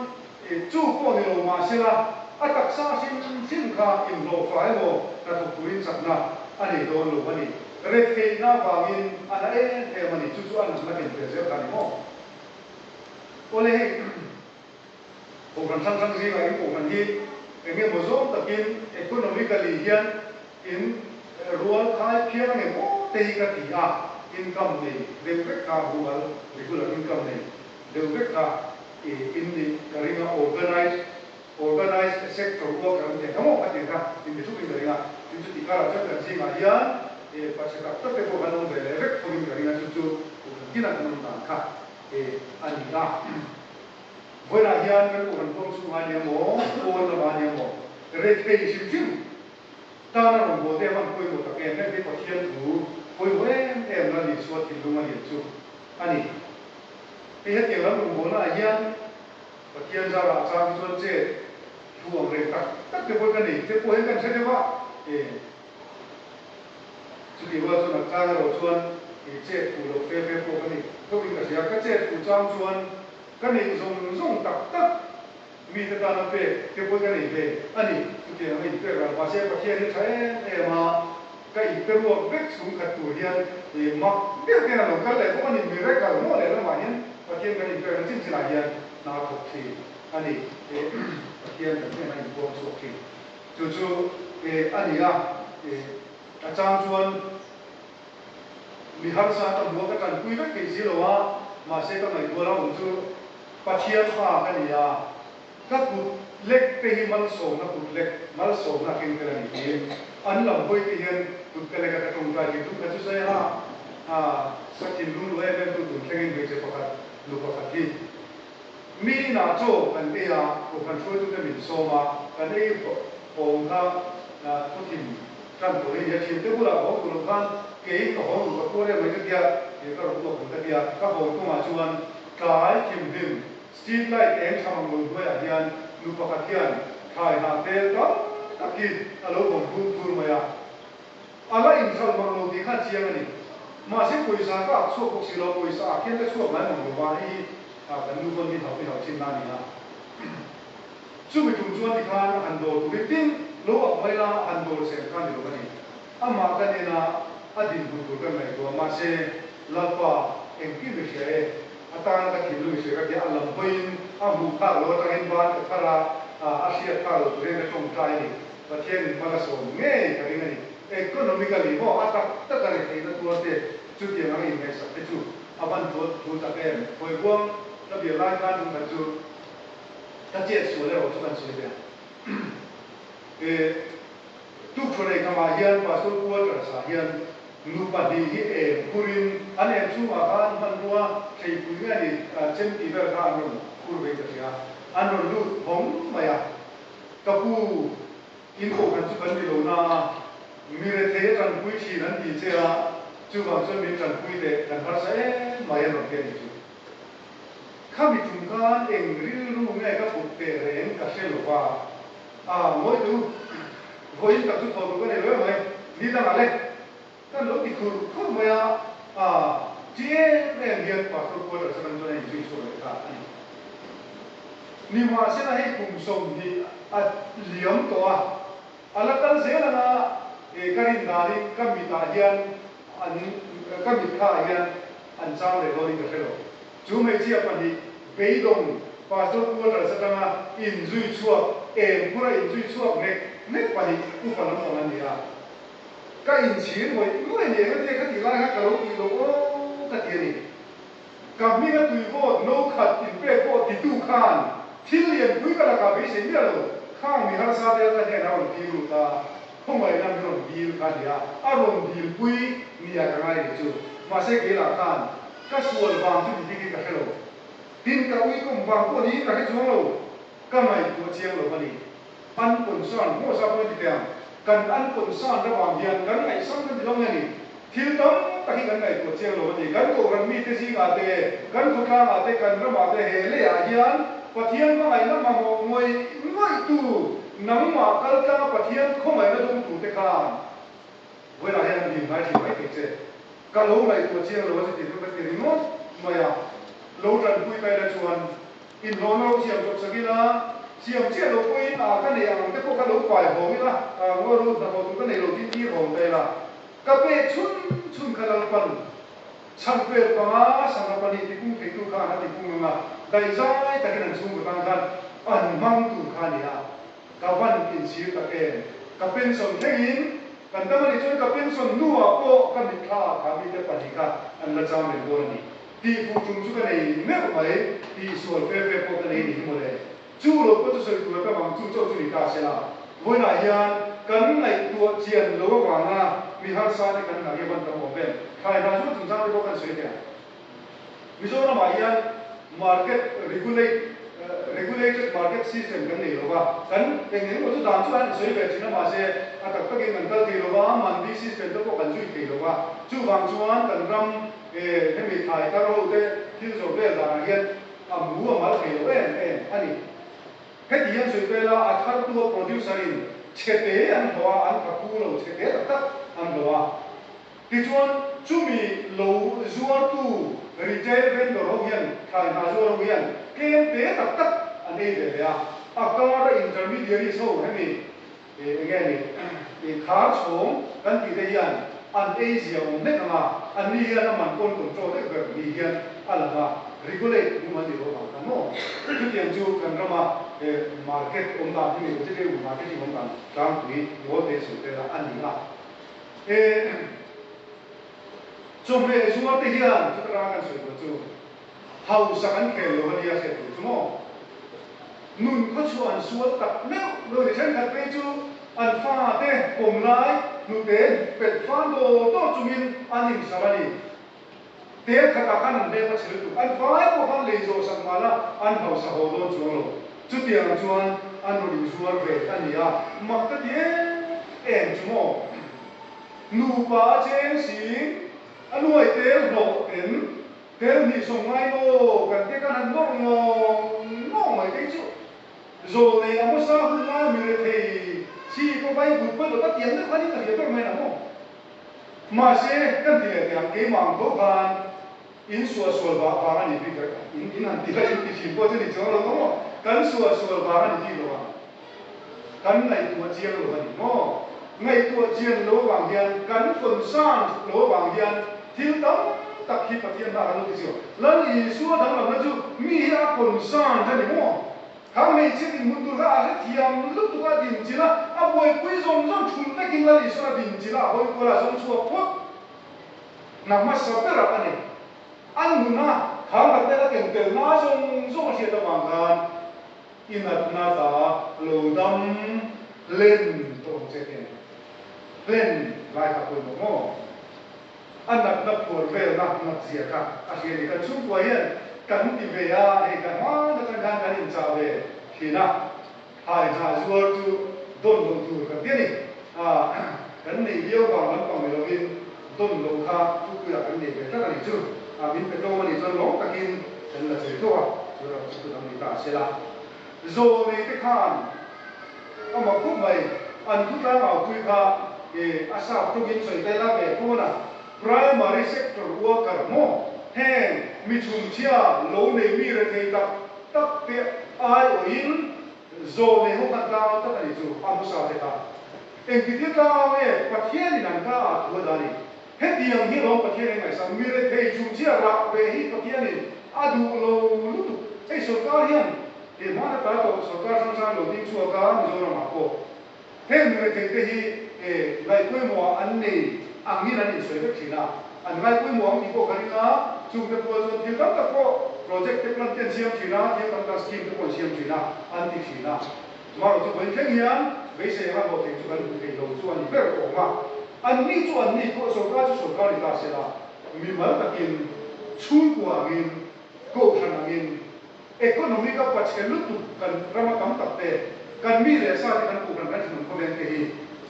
chu ko ni lo ma se la a tak sa sin kha in lo fai mo ka tu puin sakna ani don lo ani re the na ba min ana mani chu an na ken te se ka ni mo ole ko kan sang ji ga ko kan hi nge mo zo takin economically hian in rual khai phiang nge mo te ka ti a income này đều vết cả hual regular income này đều vết cả in the karina organized sector work làm thế không có tiền ra in the chụp hình ra in chút tikara chắc là gì mà hiền bắt sẽ tập cái bộ hành về vết không in karina chút cái nào cũng làm khác anh ra với lại hiền cái bộ hành công sự anh em mỏ bộ là anh em mỏ rate pay chịu ta là một bộ tem ăn quay một tập em cái phát triển thủ quay quen em là lịch sử thì đúng là lịch sử anh cái hết nhiều lắm một bộ là hiền phát triển ra là sang xuân chế thu ông rate tất cái bộ cái này cái bộ hết cái sẽ thế mà chú ý vào cho nó trang rồi xuân thì chế thủ đầu phê bộ cái này tôi mình phải cái chế thủ trang xuân cái này dùng tấtมีแต่การเปย์เก็บไว้กันอีกเลยอันนี้ทุกอย่างไม่เกิดเราภาษาประเทศนี้ใช้มาก็อีกเป็นว่าเบ็กสูงขัดตัวเดียนมักเบี้ยกันเราก็เลยเพราะอันนี้มีเรื่องการโม่เลยแล้วมาเนี่ยประเทศกันอีกเป็นจริงๆอะไรเนี่ยน่าตกใจอันนี้ประเทศกันไม่น่าตกใจจู่ๆอันนี้อาจารย์ชวนมีฮัลซาตั้งหัวกันคุยกันกี่สิโลว่ามาเสกกันในตัวเราจู่ประเทศฟ้ากันเนี่ยก็กุดเล็กไปให้มันส่งนะกุดเล็กมันส่งนะกินกันนี่อันหลังไปที่เห็นกุดกันเลยก็ตรงใจที่ทุกคนจะใช้ฮะสักทีรู้เลยเป็นกุดแข่งไปจะประกาศลูกประกาศที่มีน่าโจ้กันเดียกุดกันช่วยทุกคนมีโซมากันนี้ผมก็ทุกทีกันตัวนี้จะชิมที่บุรุษของกุดกันเกี่ยวกับของกุดตัวเนี่ยมันก็เดียเกี่ยวกับตัวกุดเดียก็ผมต้องมาชวนกายคิมดิมสตรีทไลท์เอ็มทำมันด้วยอย่างยันลูกประคันถ่ายหาเตลก็ตะกี้อารมณ์ของพูดมาอย่างอะไรอินทรัลมันลงที่ข้าเชียงนี่มาเสียปุยสาก็ช่วงพวกศิลปุยสาเขียนได้ช่วงนั้นของว่าที่กันลูกคนที่เขาชิมนั่นนี่นะช่วงไปถึงช่วงที่ข้าอันโดดวิติ้งลูกออกไปละอันโดดเสียงข้าเดียวกันนี่อามากันนี่นะอดีตพูดกันไหนตัวมาเสียลับว่าเอ็งกี่วิเศษอาตาตะกี้รู้สึกว่าที่อัลลัมบินอาบุคาโลตังอินบานกับพระอาเซียคาโลตัวเองก็ต้องใจนี่ประเทศมันก็ส่งเงี้ยกันนี่economically เพราะอาตะกันเลยที่ตัวเด็กจุดยังไงไม่สักจุดอาบันตัวตะเกียบพอยว่างระเบียบรายการทุกจุดถ้าเจ็ดส่วนแล้วทุกคนส่วนเดียวทุกคนในขมาเฮียนภาษาพูดภาษาเฮียนนูปดีที่คุรินอันนี้ช่วงอาการมันรัวใช้คุยกันนี่เช่นที่เรื่องการรุ่นคุยกันที่อันรุ่นลูกผมไม่อะกับผู้อินโฟกันจุกันดีโลนามีเรื่องที่กันคุยชีนั้นดีเจ้าจู่บางส่วนมีกันคุยเด็กกันภาษาไม่ยังรู้เกี่ยนี่ข้ามีจุงกันเองรู้ไงก็พูดเตะเรื่องกับเชลว่าโม่ดูโวยกับทุกคนก็ได้เลยไหมนี่ตั้งอะไรkan lo ikut kau maya dia yang pasal kau ada sebenarnya itu soal itu ni masih naik kumsom di liam toa alakan saya na karin dari kami tajian kami tajian ancam legori keselo cuma siapa di beidong pasal kau ada sebenarnya injui suap pura injui suap nek padi upah nama dia cái in chiến rồi mỗi ngày cái gì cái gì lại cái lỗ gì lỗ cái gì này cầm mi cái tùy vô nấu khát in bê vô thì tu khan thiên liền quý cái là cả mấy sinh nhở rồi khang mi hàng sa đây cái này nào đi luôn ta không phải làm rồi đi cái gì à rồi đi quý mi à cái này chứ mà sẽ cái là khan cái suol vàng chứ đi cái cái rồi tin cái quý cũng vàng của đi cái chỗ rồi cái này của chiang rồi cái này ăn quần son mua sao quên đi tiềnกันอันคนซ่อนระหว่างเดียนกันไงซ่อนกันที่ตรงนี้ที่ต้องตะกี้กันไงปวดเชียงหลวงนี่กันกูกันมีเตจิกาเตกันกูกลางอาเตกันระหว่างเตเฮเลยอาเดียนปะเทียนก็ไงน้ำมาหงวยง่ายตู้น้ำมากัลกาปะเทียนเข้ามาในตรงตู้เตกันเวลาเห็นดีไหมที่ไม่ติดเจกันรู้ไงปวดเชียงหลวงสิติดเป็นติดโน้ตมาอย่างรู้จันคุยไปแล้วชวนอินโนโนเชียงจบสกินะเสียงเชี่ยเราคุยกันเนี่ยมันก็กันรู้ฝ่ายหงนี่ละว่ารู้แต่พอตัวกันเนี่ยเราที่หงไปละก็เป็นชุนขนาดปันช่างเป็นปังสังกัปนิที่กุ้งที่ตุกานที่กุ้งงาได้ใจแต่กันชุนกันกันอันมังตุกานี่ก็วันกินชีตะเกนก็เป็นส่วนเท่ยิน kan tama ni chon ka pension nuwa ko ka mi kha ka mi te pani ka an la cham le bor ni ti fu chung chu ka nei me mai ti sual fe fe ko ka nei ni mo le chu lo ko tu soi tu ka bang chu chu ni ka se la voi na hian kan ngai tu chian lo wa na mi har sa ni kan na ye ban ta mo ben khai na chu chung sa ko kan soi te mizoram ma hian market regulated market system kan nei lo wa kan eng mo chu dan chu an soi ve china ma se a tak tak ngan dal ti lo wa man di system to ko kan ju ti lo wa chu wang chuan kan ram he mi thai ka ro te thil zo ve la hian a mu a mal ke lo ani he ti hian soi ve la a thar tu producer in chete an ho an ka ku lo chete tak tak an lo wa ti chuan chu mi lo zuar tu retail vendor ho hian khai na zuar ho hian kem te tak tak an ei ve ya a ka intermediary so he mi again ni khar chong kan ti te hian an ei zia om ne kama an ni hian man kon control te ga ni hian ala ma regulate ni ma ni ro ma no chu tiang chu kan rama market om da ni te te market ni om da kam ni wo te su te la an ni la chung me zuma te hian chu tra kan soi ko chu hau sa kan khel lo ni a se tu mo nun ko chu an sual tak me lo ni chen khat pe chu an fa te pom lai nu te pet fa do to chu min an ing sarani te khata kan an de pa chil tu an fa ko han le zo sang mala an hau sa ho do chu lo chu tiang chuan an ro ni zuar ve an ya mak ta die en chu mo nu pa chen si anu ai te lo en te ni song mai no kan te kan an ngong ngong mai te chu zo ne amo sa hu la mi le thei si ko bai bu pa lo ta tiang na khani ka ye to mai na mo ma se kan ti le tiang ke mang ko kan in suwa suwa ba ni pi ka in an ti la in ti si ko te ni cho lo mo kan suwa ba ni ti lo wa kan nai tu chiang lo ni mo ngai tu chiang lo wang hian kan kon san lo wang hian thil tam tak hi pathian da lo ti lan i suwa dang lam na chu mi a kon san da ni mo ka mei chi ni mun tu la a thiam lu tu ka din chi la a boi pui zong zong chun ta kin la i suwa din chi la hoi ko la zong chuwa phot na ma sa pe ra ani an mun na ka ma te la ken tel na zong zong chi ta wang kan inat na ta lo dam len to che ken len lai ka ko mo an nak na por ve na zia ka a hi ni ka chu ko hian kan ti ve ya e ka ma na kan kan in cha ve hi na hai na zuar tu don tu ka ti ni a kan nei leo wa man pa me lo in don lo kha tu ku ya kan nei ve ta ni chu a min pe to ma ni zon lo ta kin kan la che to a chu ra chu ta ni ta se la zo nei te khan a ma ku mai an tu ta ma ku kha asa tu gin soi te la ve ko na primary sector worker mo hen mi chum chia lo nei mi re thei tak pe ai o in zo ne ho ka ta ta ni chu am sa te ka en ki ti ta we pathian ni nan ka thu da ni he tiang hi lo pathian ngai sa mi re thei chum chia ra ve hi pathian ni adu lo lu tu ei so ka hian e ma na ta to so ka sang sang lo ding chu ka mi zo na ma ko hen mi re thei te hi lai koi mo an nei ang ni nan in soi ve thina an ngai koi mo ang ni ko kan ka chu te po zo thil tam ta ko project te plan ten siam thina ye kam ta scheme te ko siam thina an ti thina ma ro to bai theng hian be se ha ho te chu kan ke lo chu an ver ko ma an ni chu an ni ko so ka ri ta se la mi mal ta kin chu ko agin ko khan agin economy ka pachke lu tu kan rama kam tak te kan mi le sa kan ku kan kan ko ben ke hi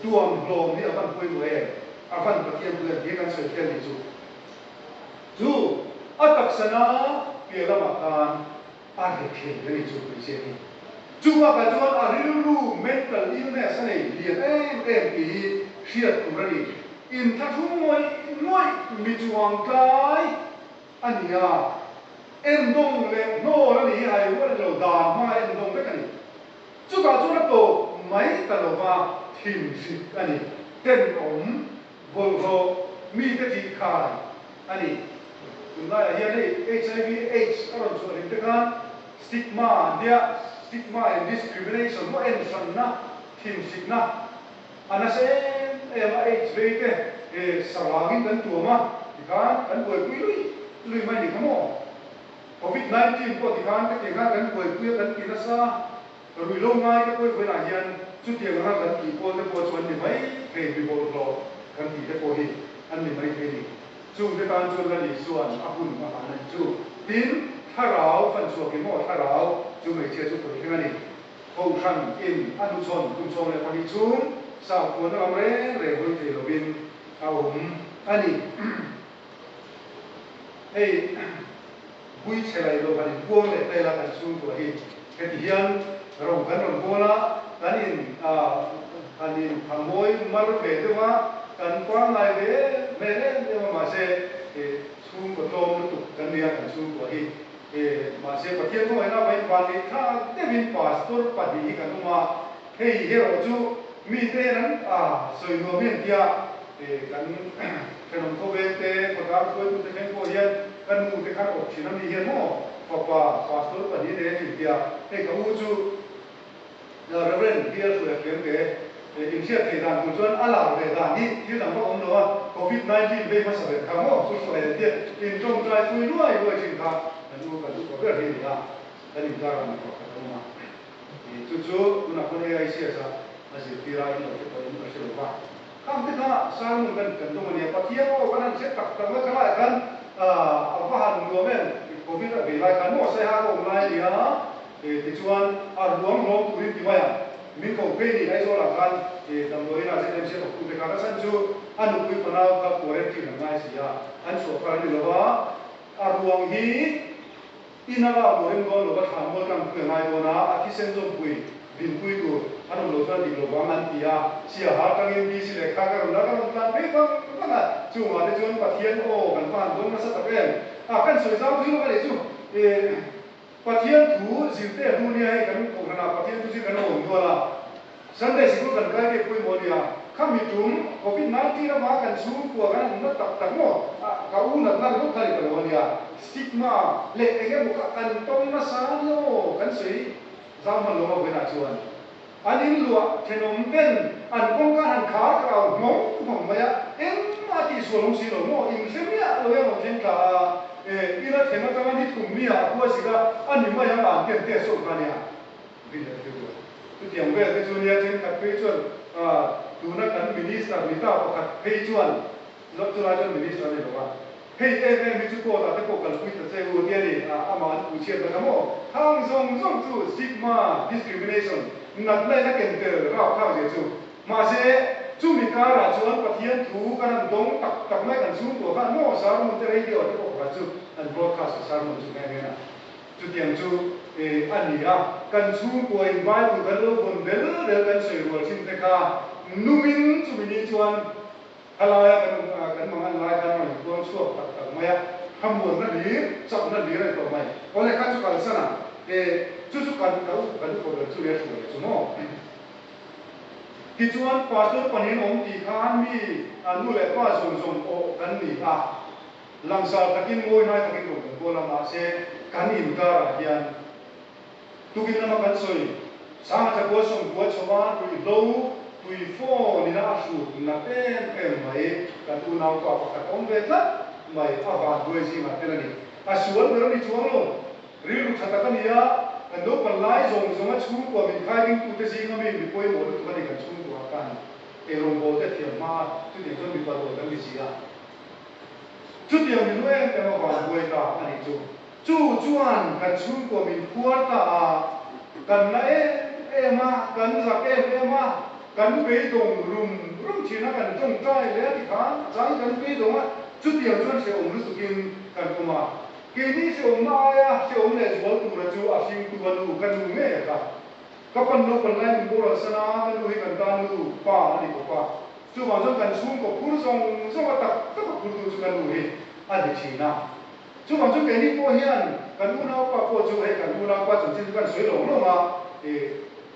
tuam hlom ni aban poi mo e avan pathian tu he kan soi tel ni chu atak sana pela makan a he the ni chu ni se ni chu ma ka chuan a rilu mental illness ani lian ti hriat tu rani in tha thu moi mi chuang kai ania en dong le no rani ai wo lo dan ma en dong le kani chu ka chu na to mai ta lo wa thim si ani ten om volvo mi te ti khai ani tunai hian ei HIV AIDS aron chu rin te kan stigma and discrimination mo en san na thim sik na ana se MIH về cái salary cần tuổi mà thì cần tuổi quý lui mai đi không COVID-19 có thì cái cần tuổi quý cần kỳ nó sa rồi lâu ngay cái tuổi là hiện chút tiền nó cần kỳ có cái chuẩn thì mấy cái bị bộ rồi cần kỳ cái hi anh mình mấy cái đi chung cái tan chung là đi xuân apun mà anh chú tinถ้าเราฟันชัวกิโมถ้าเราจูไม่เชื่อจุดตัวที่นั่นนี่คงขันอินอนุชนกุมชงเลยพอดีชุนสาวคนเราเร่เร่หุ่นเทลวินเอาอันนี้เฮ้บุยเชลัยโลกันพวงเลยแต่ละกันชุนตัวที่เฮียนเรากันเราโบละกันอินอันนี้ขโมยมารุเบตัวว่ากันกว้างไรเว้แม่เล่นเนี่ยมาเสชุนกับโตมตุกกันเรียกันชุนตัวที่มาเสประเทศพวกเราไปวันนี้ถ้าได้บินพาสปอร์ตปฏิหิกันมาเฮ้ยเฮโรจูมีเต้นั้นสวยงามเมียนเดียกันขนมโคเวเต้ประกาศคุยตุเตเคนโคเฮียนกันมูเตคันออกชินามีเฮียนโม่พอพาสปอร์ตปฏิเดนเดียเฮ้ยกับอูจูเราเริ่มเดียสวยเพียงแต่อินเชียที่ด้านกุศลอะไรด้านนี้ที่หลังพระองค์ว่าโควิด-19 เป็นมาสำเร็จคำว่าสุดสวยเดียอินจงใจคุยด้วยจริงครับดูกันดูกันเรื่องนี้นะแต่นี่การมันก็เข้ามาจู่ๆคุณนักคนเอไอเสียซะมาสิที่ร้านเราจะไปมุ่งเชื่อว่าคำที่ข้าสร้างมันกันตรงนี้ปะเที่ยวกันนั่นเสร็จตักแต่เมื่อขณะกันอาภาหันรวมเองโควิดเป็นไรกันมั่วใส่หาองค์ไรดีนะที่ชวนรวมตุริที่ว่ามินเขาเป็นไอ้โซล่ากันตำรวจน่าจะเต็มเสียคุณเป็นการสั่งจู่อันนู้นคุยปนเอากับตัวเองที่หนึ่งง่ายสิอันสุดท้ายนี่เราว่ารวมฮีอินาลาโมเรงโกโลบัตฮามโมกันเพื่อไงโดนะอาทิเซนจงคุยบินคุยดูอันนั้นโลตันดิโลบามันตีอาเสียหาตังเงินดีสิเลขากันแล้วกันกันไม่ฟังกันนะจู่มาได้จวนปัทเทียนโอกันฟังตรงนั้นสักเป็นกันสวยสาวจู่กันเลยจู่ปัทเทียนถูสิบเตะดูเนี่ยให้กันของขนาดปัทเทียนถูสิกันโอนตัวละสันเดสิกุกันใกล้เก็บคุยโมเดียข้ามีจุ่มโควิด-19แล้วมากันสู้ตัวกันนั่นตักหมดเขาอุ้นนั่นลูกใครกันโมเดียสติ๊กมาเล็กเองบุกกันตรงนั้นสานโยกันสวยจำมันลงมาเป็นอาชวนอันนี้ลัวเทนมเป็นอันกงการขาเรางงไหมอะอาทิส่วนลงสีหลงโมอิงเสียเนี่ยเรายังเช่นกับอีนั่นเทนกันนี่ถุงมีอะตัวสิกะอันนี้ไม่ยังอ่านเต็มสุดกันเนี่ยดีเลยดีเลยทุกอย่างเวทจุนเนี่ยเช่นกับพิจุนดูนักการมินิสต์มิตาประกาศพิจุนรถจุฬาจนมินิสต์นี่บอกว่าเฮ้ยมิจุโกตาเตโกกันคุยแต่เจ้าเดียนี่อามาอุเชียนกันโมทั้งทรงจูซิกมา discrimination นักเล่นนักเก่งเตอร์เราเข้าเสียจูมาเสจูมีการชวนปะเทียนถูกันดงตักไม่กันสู้ตัวกันโม่สารมุนจะได้เดียวที่บอกว่าจูอัน broadcast สารมุนจูแม่เนี่ยนะจุดอย่างจูอันนี้กันสู้ตัวอินไว้ตัวกันรู้คนเดินกันสวยรวยชิมแต่ข้านุ่มินจูมินิชวนอะไรกันมังอะไรกันมันตัวชั่วตักไม่ขมวนนั่นดีจับนั่นดีอะไรตัวไม่เพราะในขั้นสุดการสนะจู่ๆกันเขากันทุกคนจู่เรียนสวยจุโม่ที่ชวนปาสต์ปนินองตีขานมีอันนู้นแหละว่าส่งโอกันนี่หลังสาวตะกินงวยน้อยตะกินหลงโบราณมาเสกันอินการะยันทุกินน้ำกันสวยสามจะบัวส่งบัวชาวบ้านตุยโลตุยโฟนี่นะสูตรนักเป็นไหมกันตุนเอาตัวประกาศองเวทละไม่อาบานด้วยสิมาเป็นอะไรส่วนเรื่องนี้ช่วงลงรีรุขัดกันเนี่ยอันนู้นเป็นไล่ส่งมาชูกว่ามีใครกินกุฏิสิงห์มีป่วยหมดทุกคนในกันชูกว่ากันลงโบเตเทียมมาจุดเดียวกันมีประโยชน์กันมีสิอ่ะจุดเดียวมีด้วยแต่มาว่าป่วยตาอันนี้จู่จวนกันชูกว่ามีขวดตากันนะมากันสักมากันไปตรงรุมชีนักกันตรงใจเลยที่ข้างใจกันไปตรงว่าจุดเดียวจวนเสียองค์รู้สึกกินกันก็มาเกี่ยนี้เสียองค์มาเสียองค์เนี่ยจวนตัวจู่อาชิงตัวดูกันดูเงี้ยครับก็เป็นลูกเป็นแรงบุรุษนากันดูให้กันตาดูป้าอันนี้ก็ป้าจู่มาจนกันชุ่มก็พูดส่งว่าตักก็พูดดูกันดูให้อันนี้ชีนะจู่มาจนแกนี่พอเฮียนกันดูเราป้าพอจู่ให้กันดูเราป้าจนที่กันสวยหลงมา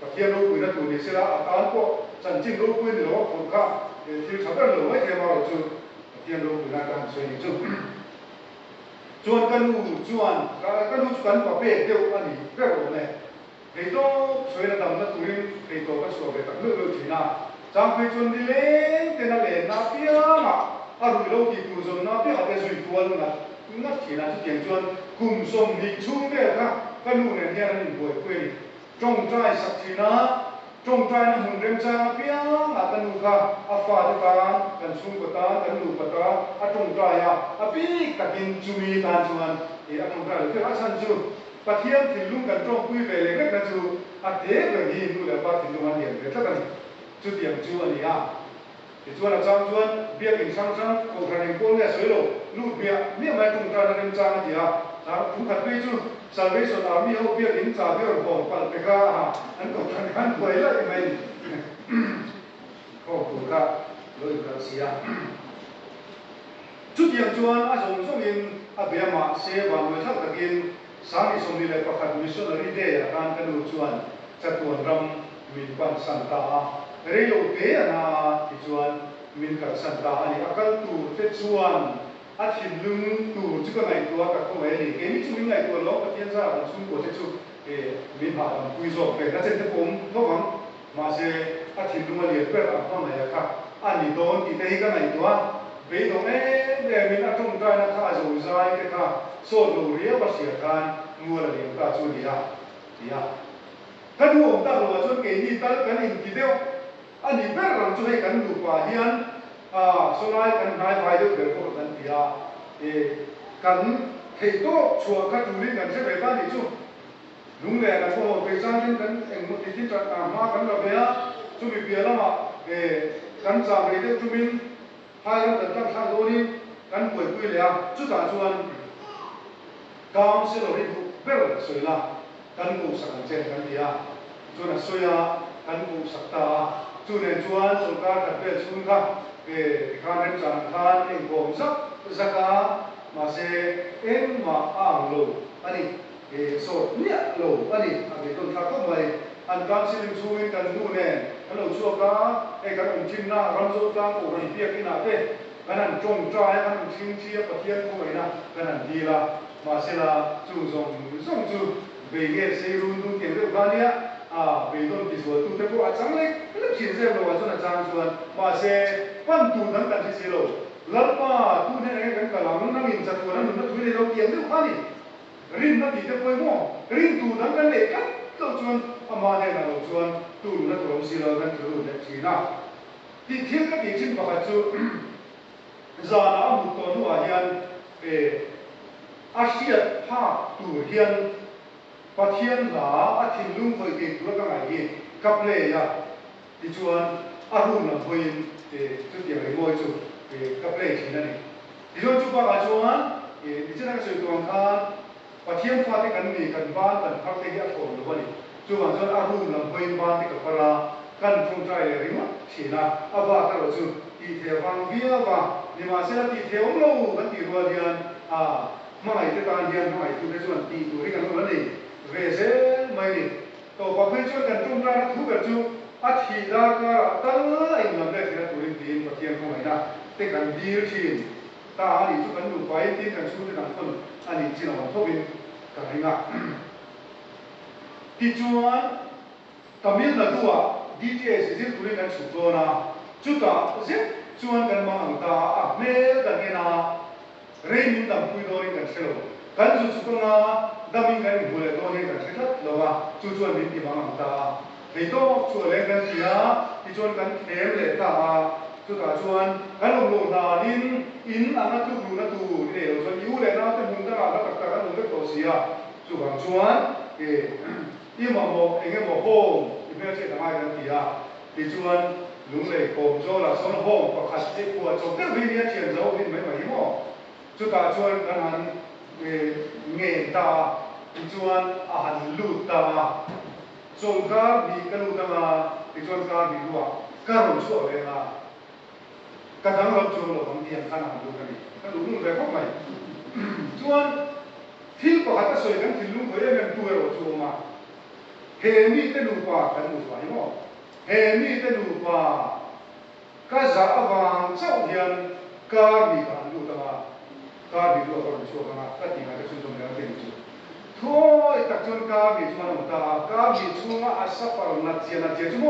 ตะเคียนลูกคุยนะตัวนี้เสียละอาการก็จันจิงลูกคุยเดี๋ยวคนข้าที่ชาวบ้านหลงไม่เคยมาจู่ตะเคียนลูกคุยนะกันสวยจู่จวนกันดูจวนกันดูกันป้าเป๊ะเดียวอันนี้เป๊ะหมดเลยไอ้ตัวสวยระดับนั้นตัวนี้ไอ้ตัวก็สวยไปตั้งเรื่องทีน่ะ จางไปจนดีเล่เต็นอะไรนับเปียมาอารุยโลกีกุศลนับเปียหาแต่สุยตัวนึงนะนับที่นั่นที่เกี่ยงจวนกุมสมดิชุ่มเด้อค่ะก็นู่นเนี่ยนั่นบ่อยคุยจงใจสักทีนะจงใจนะหุ่นเริ่มจางเปียอากันนูค่ะอาฟ้าตากันชุ่มกตากันนูกตาอาจงใจอาปีกักินจุมีตาจวนอาจงใจคืออาชันจูปะเทียมถิ่นลุงกันจงคุยไปเลยก็จูอาเด็กแบบนี้นู่นแหละปะถิ่นลุงมันเห็นเลยถ้ากันจุดเดียมจูอันนี้ที่ชวนอาจารย์ชวนเบียกินช่างๆของทางเองคนเนี่ยสวยโลลูกเบียเนี่ยไม่ตรงกันนั่นจ้าที่ผู้ขัดไปจูสาวสาวมีเขาเบียกินจ่าเบียร์ของปัลเปก้าอันของทางการป่วยแล้วยังไงก็ถูกครับเลยกระเสียจุดเดียมชวนอาสมส่งยินอาเบียมาเสียวันเลยทักตะกินสามีสมดีเลยประคัดมิชชันนารีเดียการกระดูชวนจะตัวรำมีความสันตาเรียกเกี่ยนะที่ชวนมีกับสันตาอันนี้อาการตูเทชวนอาทิตย์ลุงตูจุกไหนตัวกับเขาไว้เลยเกี่ยนี่ช่วยไหนตัวล้อกับเทียนซ่าชุ่มกว่าเทชุมีผ่านคุยสอบเป็นนั่นเองที่ผมก็หวังมาเสียอาทิตย์ลุงมาเรียนเพื่อเอาข้อไหนครับอันนี้โดนที่เตะกันไหนตัวไปตรงนี้เนี่ยมีนักท่องเที่ยวนะครับจะอุตส่าห์ก็โซนดูเรียบเสียการงัวเรียนก็ช่วยดีกันหัวตั้งหัวจนเกี่ยนี่ตั้งกันอีกทีเดียวอันนี้เป็นเรื่องช่วยกันดูกว่าเฮียนสลายกันนายไปด้วยเกิดพวกนั้นที่กันเหตุโตชัวร์กันดูนี่กันใช่ไหมบ้านนี่จู่ลุงแหล่กันพวกไปสร้างกันเองมุติที่จะมากันเราเนี่ยจู่มีเบียร์แล้วมากันสร้างไปเด็กจู่มินให้เราแต่ตั้งทางโดนี่กันป่วยคุยเลยจู่ตาชวนกางเสลริบุเบลสวยละกันกูสังเกตกันที่จู่น่ะสวยกันกูสักตาจู่เนี่ยชวนสุการกับเบลชุนค่ะการเรียนจานทานเองผมสักมาเสเอ็นมาอ่างโลอันนี้สดเนี่ยโลอันนี้ต้นทักก็ไปอันการสิ่งช่วยกันดูเนี่ยอันเราชัวร์กันกันองค์ชิมหน้ารำโซ่ตั้งโอ้ยเปียกที่หน้าเต้กันนั่นจงใจกันชิมเชียปะเทียนผู้ใหญ่นะกันนั่นดีละมาเสละจู่ส่งจู่เบเกเซรุนดูเกี่ยวกับการเนี่ยไปต้นที่สวนตู้เทปว่าจังเลยแล้วคิดเสียเราว่าจนอาจารย์ชวนมาเสปั้นตู้นั้นกันที่เสียเราแล้วป้าตู้เนี่ยกันกลางนั่งอินจัดตัวนั้นนั่นตู้เนี่ยเราเกี่ยวด้วยข้านี่ริมนั่นที่จะไปมั่วริมตู้นั้นกันเลยกันเราชวนอามาเนี่ยเราชวนตู้นั้นเราเสียเรากันตู้เนี่ยสีน่ะที่เที่ยงก็ดีชิ้นประจุจานามุตโตนัวเฮียนอาเซียภาคตู้เฮียนปะเทียนหลาอาทิตย์ลุงเคยเก่งตัวกันไงกับเลยที่ชวนอารุณพยินจุดเดียวเลยมวยจุดกับเลยที่นั่นที่ชวนจุดว่าชวนที่จะนั่งสวยตัวกันปะเทียนฟ้าที่กันมีกันบ้านกันพักที่ยาฝนหรือว่าจุดว่าชวนอารุณพยินบ้านที่กับพระกันตรงใจเลยมั้งที่น่ะอาว่าตลอดจุดที่เทวังเบียว่านี่มาเสียที่เทวงโลกันที่รัวเดียนไม่ที่การเดียนไม่ที่ได้ชวนที่ตัวที่กันรู้แล้วนี่เวเซไม่ดีตัวพอเพื่อนช่วยกันจุ่มได้ทุกแบบจู่อาทิตย์ละก็ตั้งไอ้เงินได้ที่นั่นตัวนี้ดีกว่าเทียนของไหนนะแต่กันดีทีนตาอันนี้ทุกคนดูไปที่กันช่วยกันคนอันนี้จีนเราพบเป็นกันง่ายที่ชวนตามิลนาดูดีเจสิ่งตัวนี้กันสุดโตนะจุดอ่ะสิ่งชวนกันมาอังตาเมื่อกันเนี่ยนะเรื่องนี้ตั้งคุยโดนกันเสร็จกันสุดๆนะดำมิกันบุเรตัวนี้กันเสร็จแล้วว่าจู่ๆมีที่มาอังตาเฮ้ยต้องชวนเล่นกันเสียที่ชวนกันเทมเลยตาจู่ๆชวนกันลงโลนาดินอินอันนั้นทุกนัดดูเดี๋ยวชวนยูเลยนะแต่มุนตลาดแล้วกันลงเล็กตัวเสียจู่ๆชวนที่มาบอกเองก็บอกโฮมที่ไม่ใช่ทำไมกันเสียที่ชวนลุงเลยโกงโจละสองโฮมก็ขัดที่ปวดจบก็วิญญาณเทียนเราวินไม่ไหวมั้งจู่ๆชวนกันหันเงี้ยตาชวนอาหารลูตาส่งการมีกันลูตาชวนการมีลูกการรู้ชั่วเลยนะกระทั่งเราชวนเราบางทีขนาดดูกันดิกันลุงเลยพวกใหม่ชวนที่ก็หัดสวยกันที่ลุงเขาเรียกตัวเราชวนมาเฮมีแต่ลูกว่ากันลูกว่ามั้งเฮมีแต่ลูกว่าก็จะเอาวางเจ้าเดียนการมีกันลูตาการมีลูกเราชวนมาก็ที่มาจะชวนเราเป็นจุดทั่วตักชวนการมีชวนมาตาการมีชวนอาศัพท์เราหนักเสียจุโม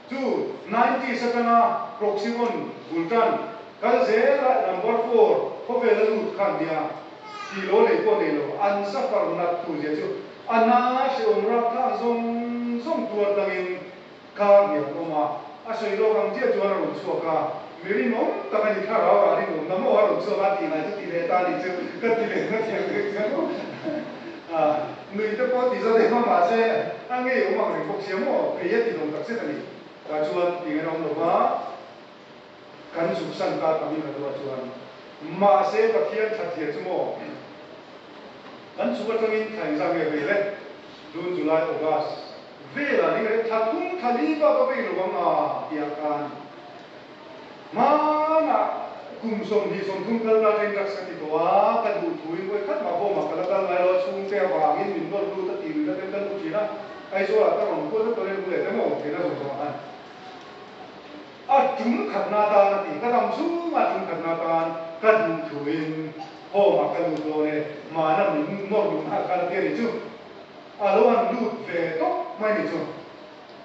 จู90 sakana proximon bultan kalzela number 4 ko vela lut khan dia kilo le ko ne lo an safar nat tu je chu ana she umra tha zong zong tuar tangin ka nge ko ma a sei lo gang je chuan ron chu ka meri nom ta ka ni kha ra wa ri nom namo wa ron chu ba ti na chu ti le ta ni chu ka ti le na ti le ka no người ta có thì ra đây mà sẽ anh nghe ông mà mình phục xiêm mà bây giờ thì đồng tập sẽ thành và chuan thì cái ông đó kan sub san ta kami na dua chuan ma se pathian thathian chumo kan suba tangin thain sang ve ve le June July August ve la ni re thatung thali ba ba be lo ma ya kan ma na kum som hi som thung kal na ren rak sati to a kan du thui ko khat ma bo ma kala kal lai lo chung te ba ngin min no lu ta ti la ten kan lu chi na ai so la ta ron ko ta to le mu le ta mo ke na so so an chúng khát na ta thì các đồng số mà chúng khát na ta các đủ thuyền hồ mà các đủ đồ này mà nó mình ngon đủ hai cái tiền này chứ lâu ăn lụt về tốt mai này chứ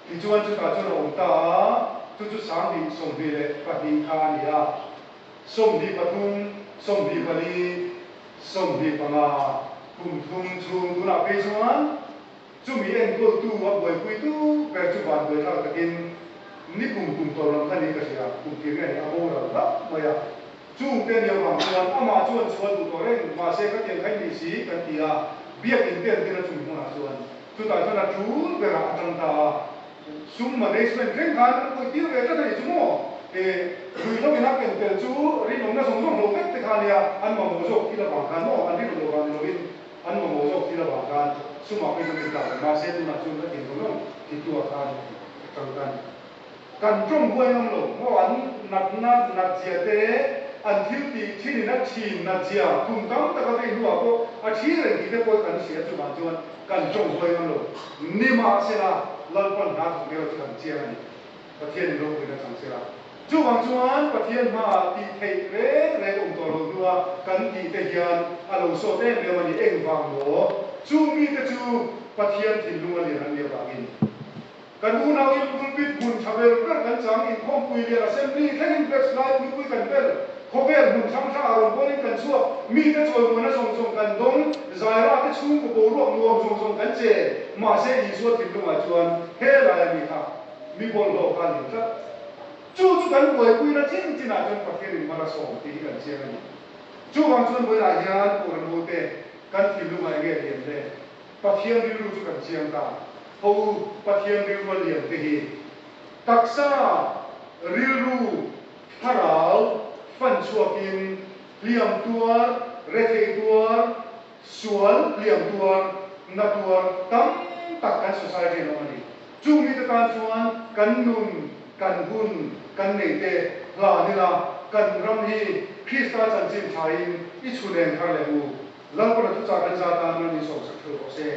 thì chú anh chú ta chú ông ta chú sáng đi sông đi đấy và đi khai này à sông đi Bát Thung sông đi Bali sông đi Panga cùng thung chung tu nào bây giờ chú mi anh cô tu và buổi cuối tu về chú bạn buổi thao cái tin ni cùng tổ làm thân đi cái gì à cùng tiếng này à bố là lắm mà ya chung tiền nhiều bằng chuan ama chuan chuan tổ đấy mà sẽ có tiền khách đi xí cái gì à biết tiền tiền là chung không là chuan chú ta cho là chú về là tăng ta sum management riêng khán કોઈ tiêu về cái này chú mò thì người nó bị nắp tiền chú riêng ông nó sống sống lộc cái khán ya ăn mà mua dọc khi là bằng khán mò ăn đi lộc bằng lộc in ăn mà mua dọc khi là bằng khán sum mà bây giờ mình làm mà sẽ tu là chung cái tiền của nó thì tu khán tăng khánกันจงไว้น้ำหลงเมื่อวันนัดเจียเตอันที่ที่นี่นัดชีนนัดเจียคุ้มตั้งแต่ก็ได้รู้ว่าก็อาชีพเรื่องที่ได้ก็กันเสียจุบันจวนกันจงไว้น้ำหลงนี่มาเสียละลัลปันนัดของเรากันเจียนี่ประเทศนี้เราเป็นนักสังเสียจุบันจวนประเทศมาตีเทเรในองค์ตัวเราดูว่ากันตีเทียนอารมณ์โซเต้เรื่องมันเองฟังโหจูมีแต่จูประเทศที่รู้ว่าเรื่องนั้นเรื่องบางอินกันดูนาวิบุญปิดบุญชาเบลเรื่องกันจางอินข้อมคุยเรียนเซมปลีแค่อินเว็บไซต์คุยกันเป็นเขาเบลบุญช่างชาอารมณ์คนนี้กันชั่วมีแต่ช่วยมันนะส่งกันดงใจรักที่ชุ่มกับโบรวมส่งกันเจมาเสียอีส่วนที่ลงมาชวนเฮ้อะไรมีค่ะมีบอลโลกันอยู่ครับจู่กันคุยนะจริงนะจนประเทศนี้มาละส่งที่กันเชียกันจู่บางส่วนเวลาญาติปูนโบเตกันที่ลงมาเรียนเลยประเทศนี้รู้จุกันเชียงตาเขาปฏิญาณริวมาเลียนที่ตักษาริรูทาราวฟันชัวกินเลี้ยงตัวเรทตัวสวนเลี้ยงตัวนับตัวตั้งตักกันสังคมเรื่องนี้จูมีแต่การชวนกันนุนกันบุญกันเนเตลานิลากันรำฮีคริสต์จันจิมชายอิชุเนนคาเลบูแล้วก็ทุกจากกันซาตานนั้นส่งสักเท่าเซ่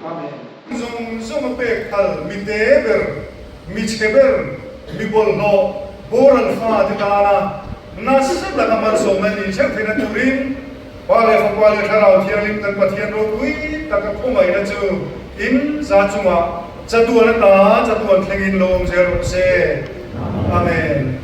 อาเมนZong pek hal mi teber mi cheber mi bolno boran fa titana nasab la kamar so man in chen thena turin pale fa pale tharau thialim tak pathian ro kui tak phomai na chu in za chunga chatuan ta chatuan thlengin lom se ro se amen